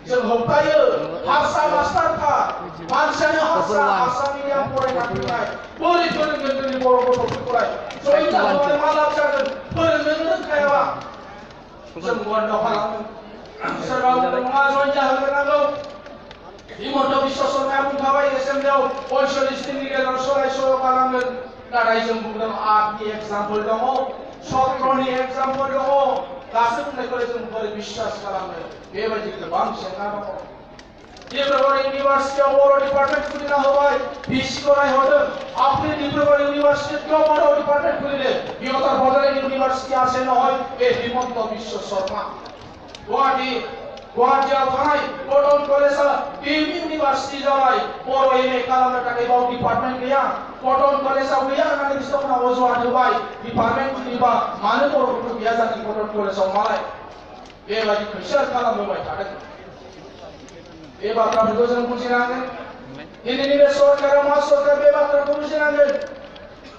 जों होबथायो हारसा मास्टारफ्रा मानसियानो हारसा मिडियाम फरायनानै फैनाय बोरै फोरोंगोन जोंनि बर' गथ'फोरखौलाय जइन जाहोनानै मा लाब जागोन फोरोंनोनो रोंखायाबा जों बन्द खालामो सोरबा नङा जइन जाहोग्रोनांगौ हिमन्त बिश्व शर्माया बुंखाबाय एसेम्ब्लियाव 45 दिननि गेजेराव सोलाय सोल' खालामगोन नाथाय जों बुंदों 8नि एग्जामपोल दङ 17नि एग्जामपोल दङ दासो बुंनायखौ जों बोरै बिश्वास खालामनो बेबायदि गोबां जेंना दङ डिब्रुगड़ इउनिभार्सिटियाव बर' डिपार्टमेन्ट खुलिना होबाय भिसिखौ नायहरदों आपने डिब्रुगड़ इउनिभार्सिटी क्यों बर' डिपार्टमेंट खुलिले बिहार बडोलेण्ड इउनिभार्सिटी আছে নহয় এই হিমন্ত বিশ্ব শর্মা गुवाहाटीयाव थानाय कटन कलेजआ डिम इउनिभार्सिटी जाबाय बर' एमए खालामनो थाखाय बाव डिपार्टमेन्ट गैया कटन कलेजआव गैया होननानै बिसोरना अजद होबाय डिपार्टमेन्ट खुलिबा मानो बर'फोर गैया जानो कटन कलेजआव मालाय बेबायदि खैसोर खालामबोबाय थादों बे बाथ्राफोरखौ जों बुजिनांगोन दिनैनि बे सरकारा मा सरकार बे बाथ्राखौ बुजिनांगोन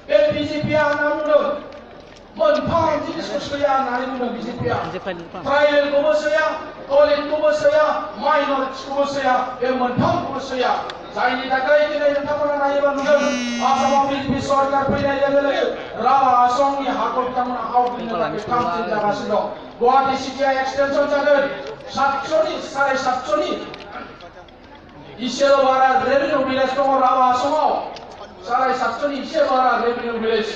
बे बिजेपिया होनना बुंदों मोनफाम जिनिसखौ सोया होननानै बुंदों बिजेपिया ट्राइबेलखौबो सोया दलितखौबो सोया माइनरिटिखौबो सोया बे मोनथामखौबो सोया जायनि थाखाय दिनै नोंथांमोना नायोबा नुदों आसामाव बिजेपि सरकार फैनाय लोगो लोगो राभा आश्रमनि हाखौ बिथांमोना आवग्रिनो थाखाय थामथिम जागासिनो दं गुवाहाटी सिटिया एक्सटेनसन जागोन 700 इसेल' बारा रेभिनिउ भिलेज दङ राभा आश्रमाव 750 इसे बारा रेभिनिउ भिलेज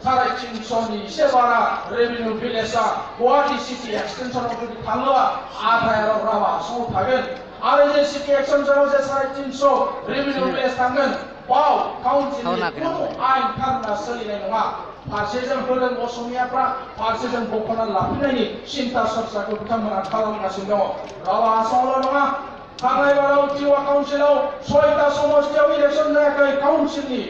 350 इसे बारा रेभिनिउ भिलेजआ गुवाहाटी सिटी एक्सटेनसनाव जुदि थाङोबा आधायाव राभा आश्रमाव थागोन आरो जे सिटी एक्सटेनसनाव जे 350 रेभिनिउ भिलेज थांगोन बाव काउन्सिलनि कुनु आइन खान्थिया सोलिनाय नङा फारसेजों होदों असमियाफ्रा फारसेजों बख'ना लाफिननायनि सिन्था सरसाखौ बिथांमोना खालामगासिनो दङ राभा आश्रमावल' नङा थांनाय बाराव टिवा काउन्सिलाव 6टा समष्टियाव इलेक्सन जायाखै काउन्सिलनि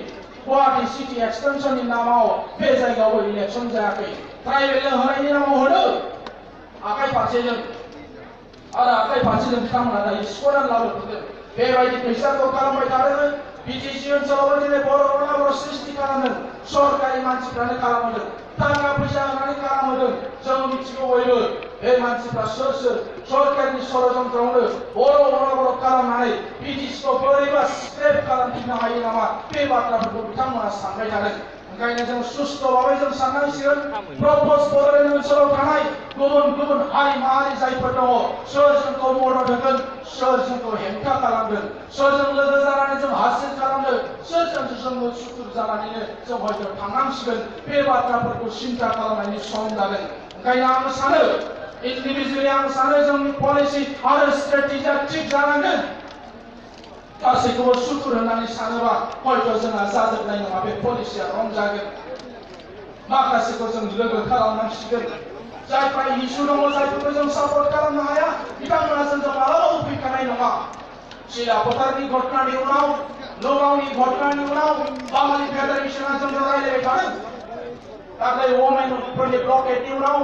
गुवाहाटी सिटी एक्सटेनसननि नामाव बे जायगायावबो इलेक्सन जायाखै ट्राइबेलनो होनायनि नामाव होदों आखाइ फारसेजों आरो आखाइ फारसेजों बिथांमोना दायो स्क'रार लाबोफिनदों बेबायदि फैसाखौ खालामबाय थादों बिटिसि ओनसोलावबो दिनै बर' बर' सृष्टि खालामदों सरकारि मानसिफ्रानो खालामदों थाखा फैसा होनानै खालामदों जों मिथिगौ बयबो बे मानसिफ्रा सोर सरकारनि षड़यन्त्रआवनो बर' खालामनानै बिटिसिखौ बोरैबा स्क्रेप खालामफिननो हायो नामा बे बाथ्राफोरखौ बिथांमोना सानबाय थादों ओंखायनो जों सुस्थ' भाबै जों साननांसिगोन प्रप'ज बड'लेण्ड ओनसोलाव थानाय गुबुन हारि माहारि जायफोर दङ सोर जोंखौ मदद होगोन सोर जोंखौ हेंथा खालामगोन सोरजों लोगो जानानै जों हासिल खालामनो सोरजों जोंबो सुथुर जानानैनो जों हयथ' थांनांसिगोन बे बाथ्राफोरखौ सिन्था खालामनायनि सम जादों ओंखायनो आं सानो इन्डिभिजुवेलि आं सानो जोंनि पलिसि आरो स्ट्रेटेजिया थिग जानांगोन गासैखौबो सुथुर होननानै सानोबा हयथ' जोंहा जाजोबनाय नङा बे पलिसिया रं जागोन माखासेखौ जों लोगो खालामनांसिगोन जायफ्रा इस्यु दङ जायफोरखौ जों सापर्ट खालामनो हाया बिथांमोना जोंजों मालाबाबो फैखानाय नङा सिलापथारनि घटनानि उनाव नगावनि घटनानि उनाव बाङालि फेडारेसना जोंजों रायज्लायबाय थादों दाख्लै वमेनफोरनि ब्लकेटनि उनाव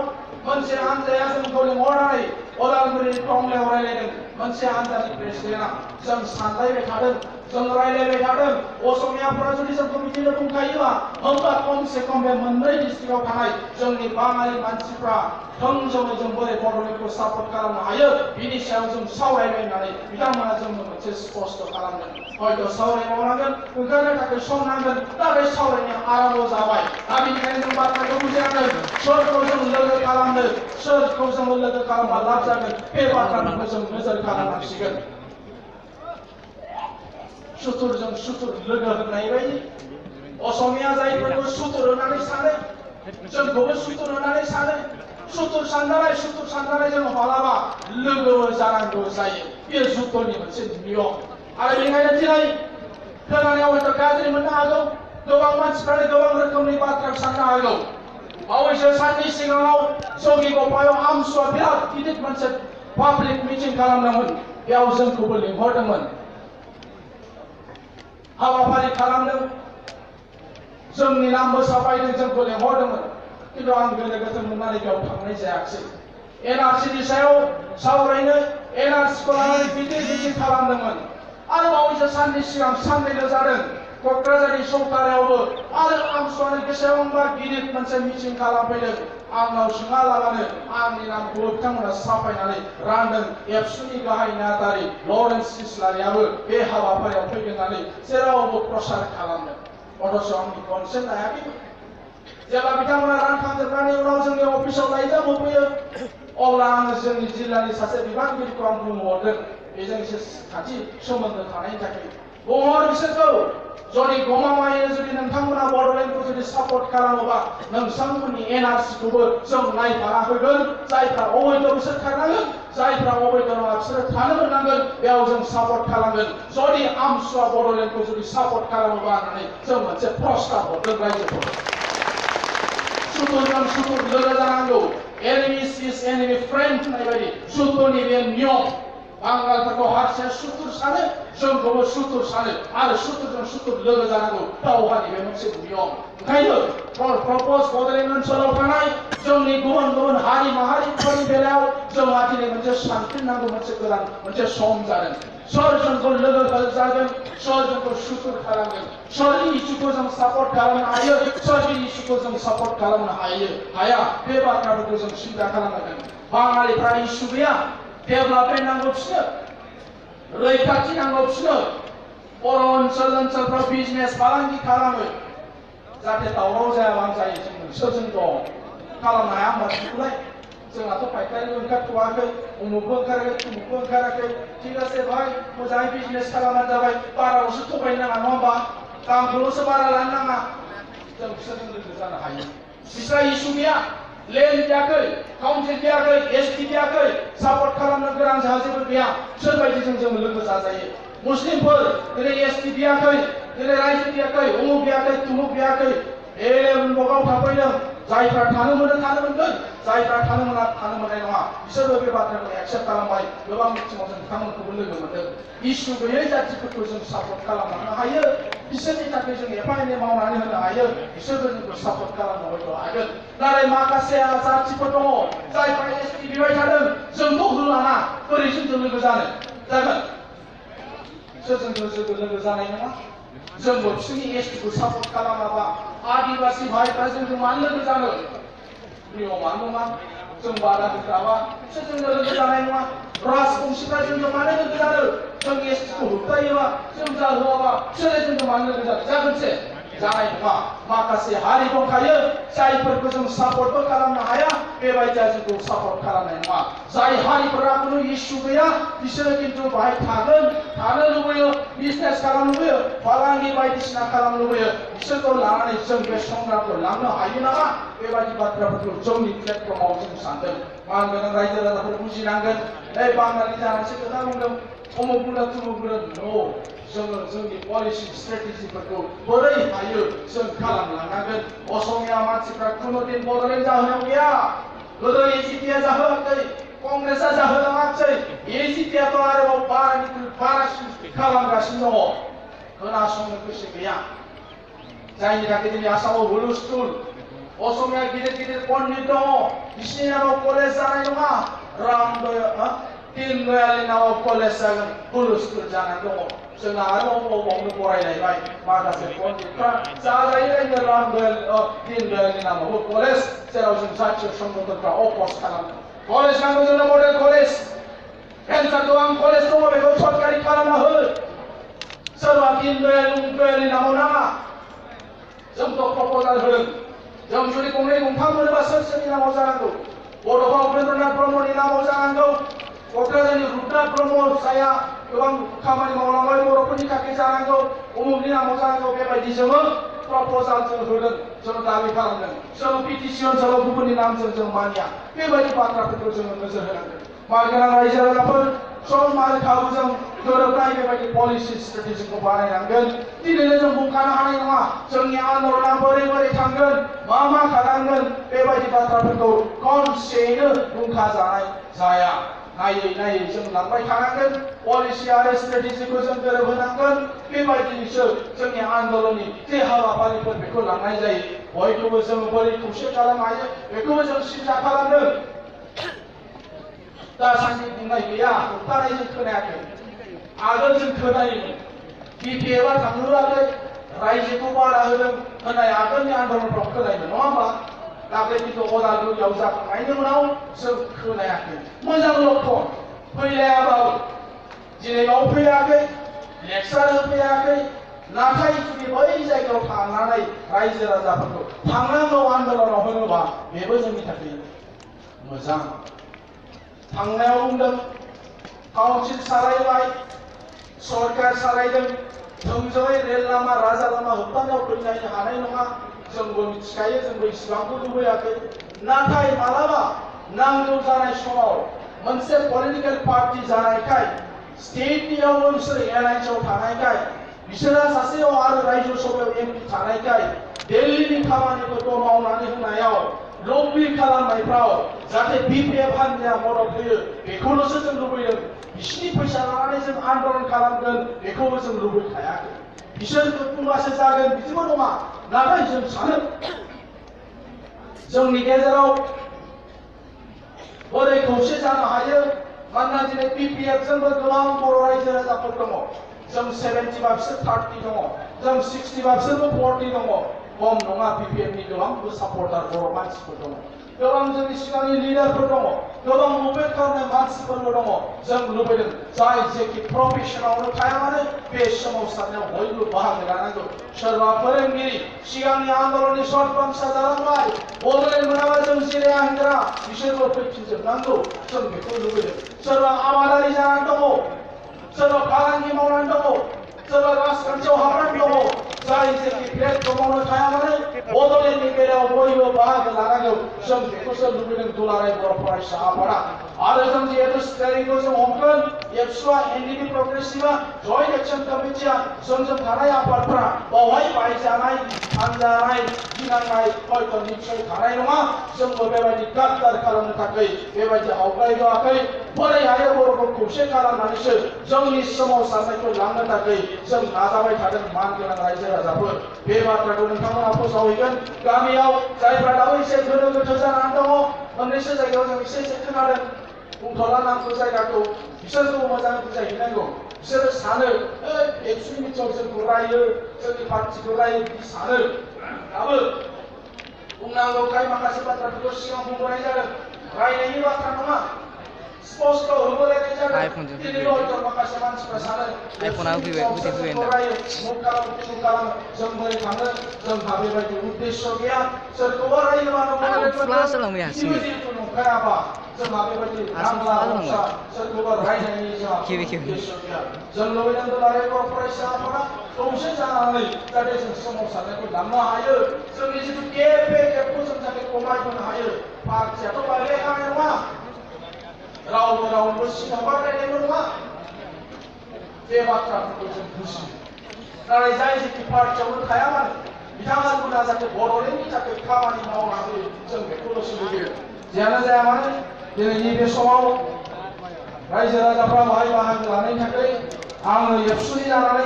मोनसे हानजाया जोंखौ लिंहरनानै उदालगुरिनि टंलायाव रायज्लायदों मोनसे हानजानि प्रेसिडेन्टआ जों सानलायबाय थादों जों रायज्लायबाय थादों असमियाफोरा जुदि जोंखौ बिदिनो बुंखायोबा होमबा खमसे खम बे मोनब्रै डिस्ट्रिक्टआव थानाय जोंनि बाङालि मानसिफ्रा थोंजोङै जों बोरै बड'लेण्डखौ सापर्ट खालामनो हायो बिनि सायाव जों सावरायबाय होननानै बिथांमोना जोंनो मोनसे स्पष्ट खालामदों हयथ' सावरायबावनांगोन ओंखारनो थाखाय थाखाय सम नांगोन दा बे सावरायनाया आराम्भ जाबाय दा बेनिखायनो जों बाथ्राखौ बुजिनांगोन सोरखौ जों लोगो खालामनो सोरखौ जों लोगो खालामबा लाब जागोन बे बाथ्राखौ जों नोजोर खालामनांसिगोन सुथुरजों सुथुर लोगो होननाय बायदि असमिया जायफोरखौ सुथुर होननानै सानो जोंखौबो सुथुर होननानै सानो सुथुर साननानै जों मालाबा लोगोबो जानांगौ जायो बेयो जुद्धनि मोनसे नियम आरो बेनिखायनो दिनै खोनानायाव हयथ' गाज्रि मोननो हागौ गोबां मानसिफ्रानो गोबां रोखोमनि बाथ्रा साननो हागौ बावैसो साननि सिगाङाव जगिगपायाव आमसुआ बिराद गिदिर मोनसे पाब्लिक मिटिं खालामदोंमोन बेयाव जोंखौबो लिंहरदोंमोन हाबाफारि खालामदों जोंनि नामबो साफायदों जोंखौ लिंहरदोंमोन किन्तु आं गोनो गोथो मोननानै बेयाव थांनाय जायाखिसै एनआरसिनि सायाव सावरायनो एनआरसिखौ लानानै गिदिर मिटिं खालामदोंमोन आरो बावैसो साननि सिगां साननैल' जादों क'क्राझारनि सौकारायावबो आरो आमसुआनो बेसेबांबा गिदिर मोनसे मिटिं खालामफैदों आंनाव सोङालाबानो आंनि नामखौबो बिथांमोना साफायनानै रानदों एबसुनि गाहाय नेहाथारि लरेन्स इस्लारियाबो बे हाबाफारियाव फैदों होननानै जेरावबो प्रसार खालामदों अथच आंनि कनसेन्ट लायाखैमोन जेब्ला बिथांमोना रानखांजोबनायनि उनाव जोंनि अफिसाव लाइजाम होफैयो अब्ला आङो जोंनि जिल्लानि सासे बिबानगिरिखौ आं बुंहरदों बेजों एसे खाथि सोमोन्दो थानायनि थाखाय बुंहर बिसोरखौ जुदि गमामायैनो जुदि नोंथांमोना बड'लेण्डखौ जुदि सापर्ट खालामोबा नोंथांमोननि एनआरसिखौबो जों नायफाना होगोन जायफ्रा अवैध बिसोर खारनांगोन जायफ्रा अवैध नङा बिसोरो थानो मोननांगोन बेयाव जों सापर्ट खालामगोन जुदि आमसुआ बड'लेण्डखौ जुदि सापर्ट खालामोबा होननानै जों मोनसे प्रस्ताब हरदों रायजोफोर सुथुरजों सुथुर लोगो जानांगौ एनिमिस इज एनिमि फ्रेन्ड होननाय बायदि सुथुरनि बे नियम बांगालफोरखौ हारसाया सुथुर सानो जोंखौबो सुथुर सानो आरो सुथुरजों सुथुर लोगो जानांगौ दावहानि बे मोनसे नियम ओंखायनो प्रप'ज बड'लेण्ड ओनसोलाव थानाय जोंनि गुबुन गुबुन हारि माहारिफोरनि बेलायाव जोंहा दिनै मोनसे सानफिननांगौ मोनसे गोदान मोनसे सम जादों सोर जोंखौ लोगो जागोन सोर जोंखौ सुथुर खालामगोन सोरनि इसुखौ जों सापर्ट खालामनो हायो सोरनि इसुखौ जों सापर्ट खालामनो हाया बे बाथ्राफोरखौ जों सिन्था खालामनांगोन बाङालिफ्रा इसु गैया डेभेलपमेन्ट नांगौ बिसोरनो रैखाथि नांगौ बिसोरनो बर' ओनसोलफ्राव बिजनेस फालांगि खालामो जाहाथे दावराव जायाबानो जायो जों सोरजों दं खालामनो हाया होमबा बिदिखौलाय जोंहाथ' फायखारिबो ओंखारथ'वाखै उमुकबो ओंखाराखै तुमुकबो ओंखाराखै ठीक आसे भाई मोजाङै बिजनेस खालामनानै जाबाय बाराल'सो थगायनो नाङा नङा होमबा दामखौल'सो बारा लानो नाङा जों बिसोरजों लोगो जानो हायो बिस्रा इसु गैया लेन्ड गैयाखै काउन्सिल गैयाखै एसटि गैयाखै सापर्ट खालामनो गोनां जोंहा जेबो गैया सोरबायदिजों जों लोगो जाजायो मुस्लिमफोर दिनै एसटि गैयाखै दिनै रायजो गैयाखै उमुक गैयाखै तुमुक गैयाखै एलेम्बकआव थाफैदों जायफ्रा थानो मोनो थानो मोनगोन जायफ्रा थानो मोना थानो मोननाय नङा बिसोरबो बे बाथ्राखौ एक्सेप्ट खालामबाय गोबां बिथिङाव जों बिथांमोनखौबो लोगो मोनदों इसु गैयै जाथिफोरखौ जों सापर्ट खालामनो हायो बिसोरनि थाखाय जों एफा एनै मावनानै होनो हायो बिसोरबो जोंखौ सापर्ट खालामनो हयथ' हागोन नाथाय माखासे जाथिफोर दङ जायफ्रा एसटि बिबाय थादों जोंथ' होलाना बोरै जोंजों लोगो जानो जागोन सोरजों लोगो जानाय नङा जोंबो बिसोरनि एसटिखौ सापर्ट खालामाबा आदिबासि भाइफ्रा जोंजों मानो लोगो जानो नियमानो नङा जों बादा होग्राबा बिसोरजों लोगो जानाय नङा राजबंशिफ्रा जोंजों मानो लोगो जानो जों एसटिखौ होबथायोबा जों जाहोआबा बिसोरो जोंजों मानो लोगो जानो जागोनसै जानाय नङा माखासे हारि दंखायो जायफोरखौ जों सापर्टबो खालामनो हाया बेबायदिया जोंखौ सापर्ट खालामनाय नङा जाय हारिफोरा खुनु इसु गैया बिसोरो खिन्थु बाहाय थानो लुबैयो बिजनेस खालामनो लुबैयो फालांगि बायदिसिना खालामनो लुबैयो बिसोरखौ लानानै जों बे संग्रामखौ लांनो हायो नामा बेबायदि बाथ्राफोरखौ जोंनि प्लेटफर्माव जों सानदों मान गोनां रायजो राजाफोर बुजिनांगोन बाङालि जानानैसो खोथा बुंदों उमुक बुंदों तुमुक बुंदों न' जोङो जोंनि पलिसि स्ट्रेटेजिफोरखौ बोरै हायो जों खालामलांनांगोन असमिया मानसिफ्रा खुनु दिन बड'लेण्ड जाहोनायाव गैया गोदो एजिपिया जाहोआखै कंग्रेसआ जाहोलाङाखै एजिपियाथ' आरोबाव बारानिख्रुइ बारासिन खालामगासिनो दङ खोनासंनो गोसो गैया जायनि थाखाय दिनै आसामाव हुलुस्थुल असमिया गिदिर गिदिर पण्डित दङ बिसिनि नामाव कलेज जानाय नङा दीन दयालनि नामाव कलेज जागोन हुलुस्थुल जानानै दङ जोंना आरोबाव बावनो बरायलायबाय माखासे पण्डितफ्रा जाजायैनो दीन दयालनि नामावबो कलेज जेराव जों जातीय संगठनफ्रा अप'ज खालामदों कलेज नांगौ जोंनो मडेल कलेज एन्सारखौ कलेज दङ बेखौ सरकारि खालामना हो सोरबा दीन दयालनि नामाव नाङा गंनै गंथाम मोनोबा सोरनि नामाव जानांगौ? बड'फा उपेन्द्रनाथ ब्रह्मनि नामाव जानांगौ। क'क्राझारनि रुपनाथ ब्रह्म जाया गोबां खामानि मावलांबाय बर'फोरनि थाखाय जानांगौ। उमुगनि नामाव जानांगौ। बेबायदि जोङो प्रप'जाल जों होदों, जों दाबि खालामदों। जों पिटिसि ओनसोलाव गुबुननि नामजों जों मानिया। बेबायदि बाथ्राफोरखौ जोङो नोजोर होनांगोन। मानगोनां रायजो राजाफोर सम आरो खाबुजों गोरोबनाय बेबायदि पलिसि स्ट्रेटेजिखौ बानायनांगोन। दिनैनो जों बुंखानो हानाय नङा जोंनि आन्दलना बोरै बोरै थांगोन, मा खालामगोन, बेबायदि बाथ्राफोरखौ खनसेयैनो बुंखाजानाय जाया। नायै जों लांबाय थानांगोन। पलिसि आरो स्ट्रेटेजिखौ जों गोरोबहोनांगोन। बेबायदिसो जोंनि आन्दलननि जे हाबाफारिफोर बेखौ लांनाय जायो। बयखौबो जों बोरै खौसे खालामनो हायो बेखौबो जों सिन्था खालामदों। दासान्दि बुंनाय गैया, होबथानायजों खोनायाखै। आगोल जों खोनायोमोन बिपिएफआ थांनो होआखै, रायजोखौ बादा होदों होननाय आगोलनि आन्दलनफ्राव खोनायोमोन, नङा होमबा? दाख्लै खिन्थु अदालगुरियाव जाखांनायनि उनाव जों खोनायाखै। मोजां लक्षण, फैलायाबाबो दिनै बाव फैयाखै, लेक्सार होफैयाखै। नाथाय जुदि बै जायगायाव थांनानै रायजो राजाफोरखौ थांनांगौ आन्दलनाव होनोबा बेबो जोंनि थाखाय मोजां। थांनायाव बुंदों काउन्सिल सालायबाय, सरकार सालायदों, थोंजोङै रेल लामा राजा लामा होबथानायाव फैनो हानाय नङा। जोंबो मिथिखायो, जोंबो इसिबांबो लुबैयाखै। नाथाय मालाबा नांगौ जानाय समाव मोनसे पलिटिकेल पार्टी जानायखाय, स्टेटनियावबो बिसोर एलायन्सआव थानायखाय, बिसोरा सासेयाव आरो रायजो सभायाव एमपि थानायखाय दिल्लीनि खामानिफोरखौ मावनानै होनायाव लबि खालामनायफ्राव जाहाथे बिपिएफ हान्जाया मदद होयो बेखौल'सो जों लुबैदों। बिसिनि फैसा लानानै जों आन्दलन खालामगोन बेखौबो जों लुबैखायाखै। बिसोरखौ बुंबासो जागोन बिदिबो नङा। नाथाय जों सानो जोंनि गेजेराव बोरै खौसे जानो हायो। मानोना दिनै बिपिएफजोंबो गोबां बर' रायजो राजाफोर दङ। जों 70 बा बिसोर 30 दङ, जों 60 बा बिसोरबो 40 दङ। खम नङा, बिपिएफनि गोबांबो सापर्टार बर' मानसिफोर दङ। गोबां जोंनि सिगांनि लिडारफोर दङ, गोबां मुभमेन्ट खालामनाय मानसिफोरबो दङ। जों लुबैदों जाय जेखि प्रफेसनावनो थाया मानो बे सोमावसारनायाव बयबो बाहागो लानांगौ। सोरबा फोरोंगिरि सिगांनि आन्दलननि सरपन्चआ जालांबाय, बड'लेण्ड मोनाबा जों जिराया होनग्रा बिसोरबो फैफिनजोबनांगौ, जों बेखौ लुबैदों। सोरबा आबादारि जानानै दङ, सोरबा फालांगि मावनानै दङ, सोरबा राजखान्थियाव हाबनानै दङ। जाय जेखि प्लेटफर्मावनो थाया मानो बड'लेण्डनि बेलायाव बयबो बाहागो लानांगौ, जों बेखौसो लुबैदों दुलाराय बर' फरायसा आफादा। आरो जों जिहेतु स्टेरिंखौ जों हमगोन, एबसुआ, एनडिपि प्रग्रेसिभआ, जयन्ट एक्सन कमिटिया, जोंजों थानाय आफादफ्रा बावहाय बायजानाय, फानजानाय, गिनांनाय हयथ' निश्चय थानाय नङा। जोंबो बेबायदि गाद्दार खालामनो थाखाय बेबायदि आवगायबोआखै। बोरै हायो बर'खौ खौसे खालामनानैसो जोंनि सोमावसारनायखौ लांनो थाखाय जों नाजाबाय थादों। मानगोनां रायजो राजाफोर, बे बाथ्राखौ नोंथांमोना फोसावहैगोन। गामियाव जायफ्रा दाबो एसे गोनो गोथो जानानै दङ, मोननैसो जायगायाव जों एसे खोनादों, बुंथ'ला नांगौ जायगाखौ, बिसोरखौ मोजाङै बुजायहैनांगौ। बिसोरो सानो एबसुनि मिथियाव जोंखौ रायो, जोंनि पार्टिखौ रायो बिदि सानो। दाबो बुंनांगौखाय माखासे बाथ्राफोरखौ सिगां बुंबोनाय जादों। रायनायनि बाथ्रा नङा, स्पष्ट होबोलायनाय जादों। दिनै हयथ' माखासे मानसिफ्रा सानो
आइफोनाबो फैबाय
जोंखौ रायो, मुख खालामो, जों बोरै थाङो, जोंहा बेबायदि उद्देश्य गैया। सोरखौबा रायोबानो जिहेतु नंखायाबा जोंहा बेबायदि नांला बंसा सोरखौबा रायनायनि जोंहा उद्देश्य गैया। जों लुबैदों दुलाराय बर' फरायसा आफादा खौसे जानानै जाहाथे जों सोमावसारनायखौ लांनो हायो। जोंनि जिथु गेपखौ जों जाहाथे खमायहोनो हायो। पार्टियाथ' बायलायखानाय नङा, रावबो सिगांबायलायनायबो नङा। बे बाथ्राफोरखौ जों बुजियो। नाथाय जाय जेखि पार्टियावनो थाया मानो बिथांमोना जाहाथे बड'लेण्डनि थाखाय खामानि मावना होयो, जों बेखौल'सो लुबैयो। जियानो जाया मानो दिनैनि बे समाव रायजो राजाफ्रा बाहाय बाहागो लानायनि थाखाय आङो एबसुनि जानानै,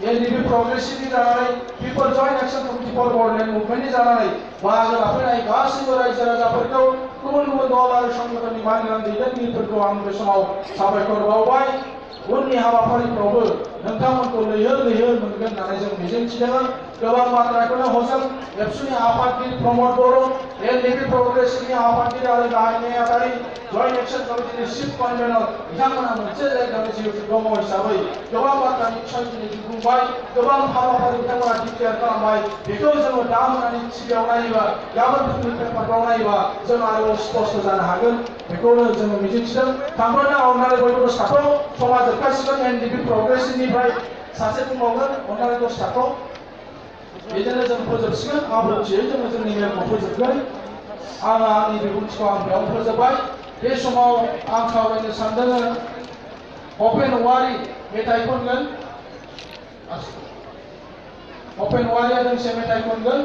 एनडिपि प्रग्रेसिभनि जानानै, people joint action committee for Bodoland मुभमेन्टनि जानानै बाहागो लाफैनाय गासैबो रायजो राजाफोरखौ, गुबुन गुबुन दल आरो संगठननि मानगोनां दैदेनगिरिफोरखौ आं बे समाव साबायखर बावबाय। उननि हाबाफारिफ्रावबो नोंथांमोनखौ लैहोर मोनगोन होननानै जों मिजिंथिदों। गोबां बाथ्राखौनो हजों एबसुनि आफादगिरि प्रमद बर', एलडिपि प्रग्रेसनि आफादगिरि आरो गाहाय नेहाथारि जयन्ट एक्सन कमिटिनि चिफ कनभेनर बिथांमोना मोनसे जायगायाव जिहेतु दङ हिसाबै गोबां बाथ्रानि बिसय दिनै बुंबाय, गोबां हाबाफारि बिथांमोना डिक्लेयार खालामबाय। बेखौ जोङो दा मोनानि टिभिआव नायोबा, गाबोन फुंनि पेपारफ्राव नायोबा जों आरोबाव स्पष्ट जानो हागोन, बेखौनो जोङो मिजिंथिदों। थांबायना अननानै बयबो दसथाखौ समा जोबखासिगोन। एलडिपि प्रग्रेसनिफ्राय सासे बुंबावगोन, अननानै दसथाखौ बेजोंनो जों फोजोबसिगोन। आब्रुथियै जोङो जोंनि मेलखौ फोजोबगोन। आं आंनि बिबुंथिखौ आं बेयावनो फोजोबबाय। बे समाव आं खावलायनो सानदों, भुपेन औवारी मेथाइ खनगोन। भुपेन औवारीया दोंसे मेथाइ खनगोन,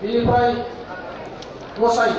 बेनिफ्राय गसाइ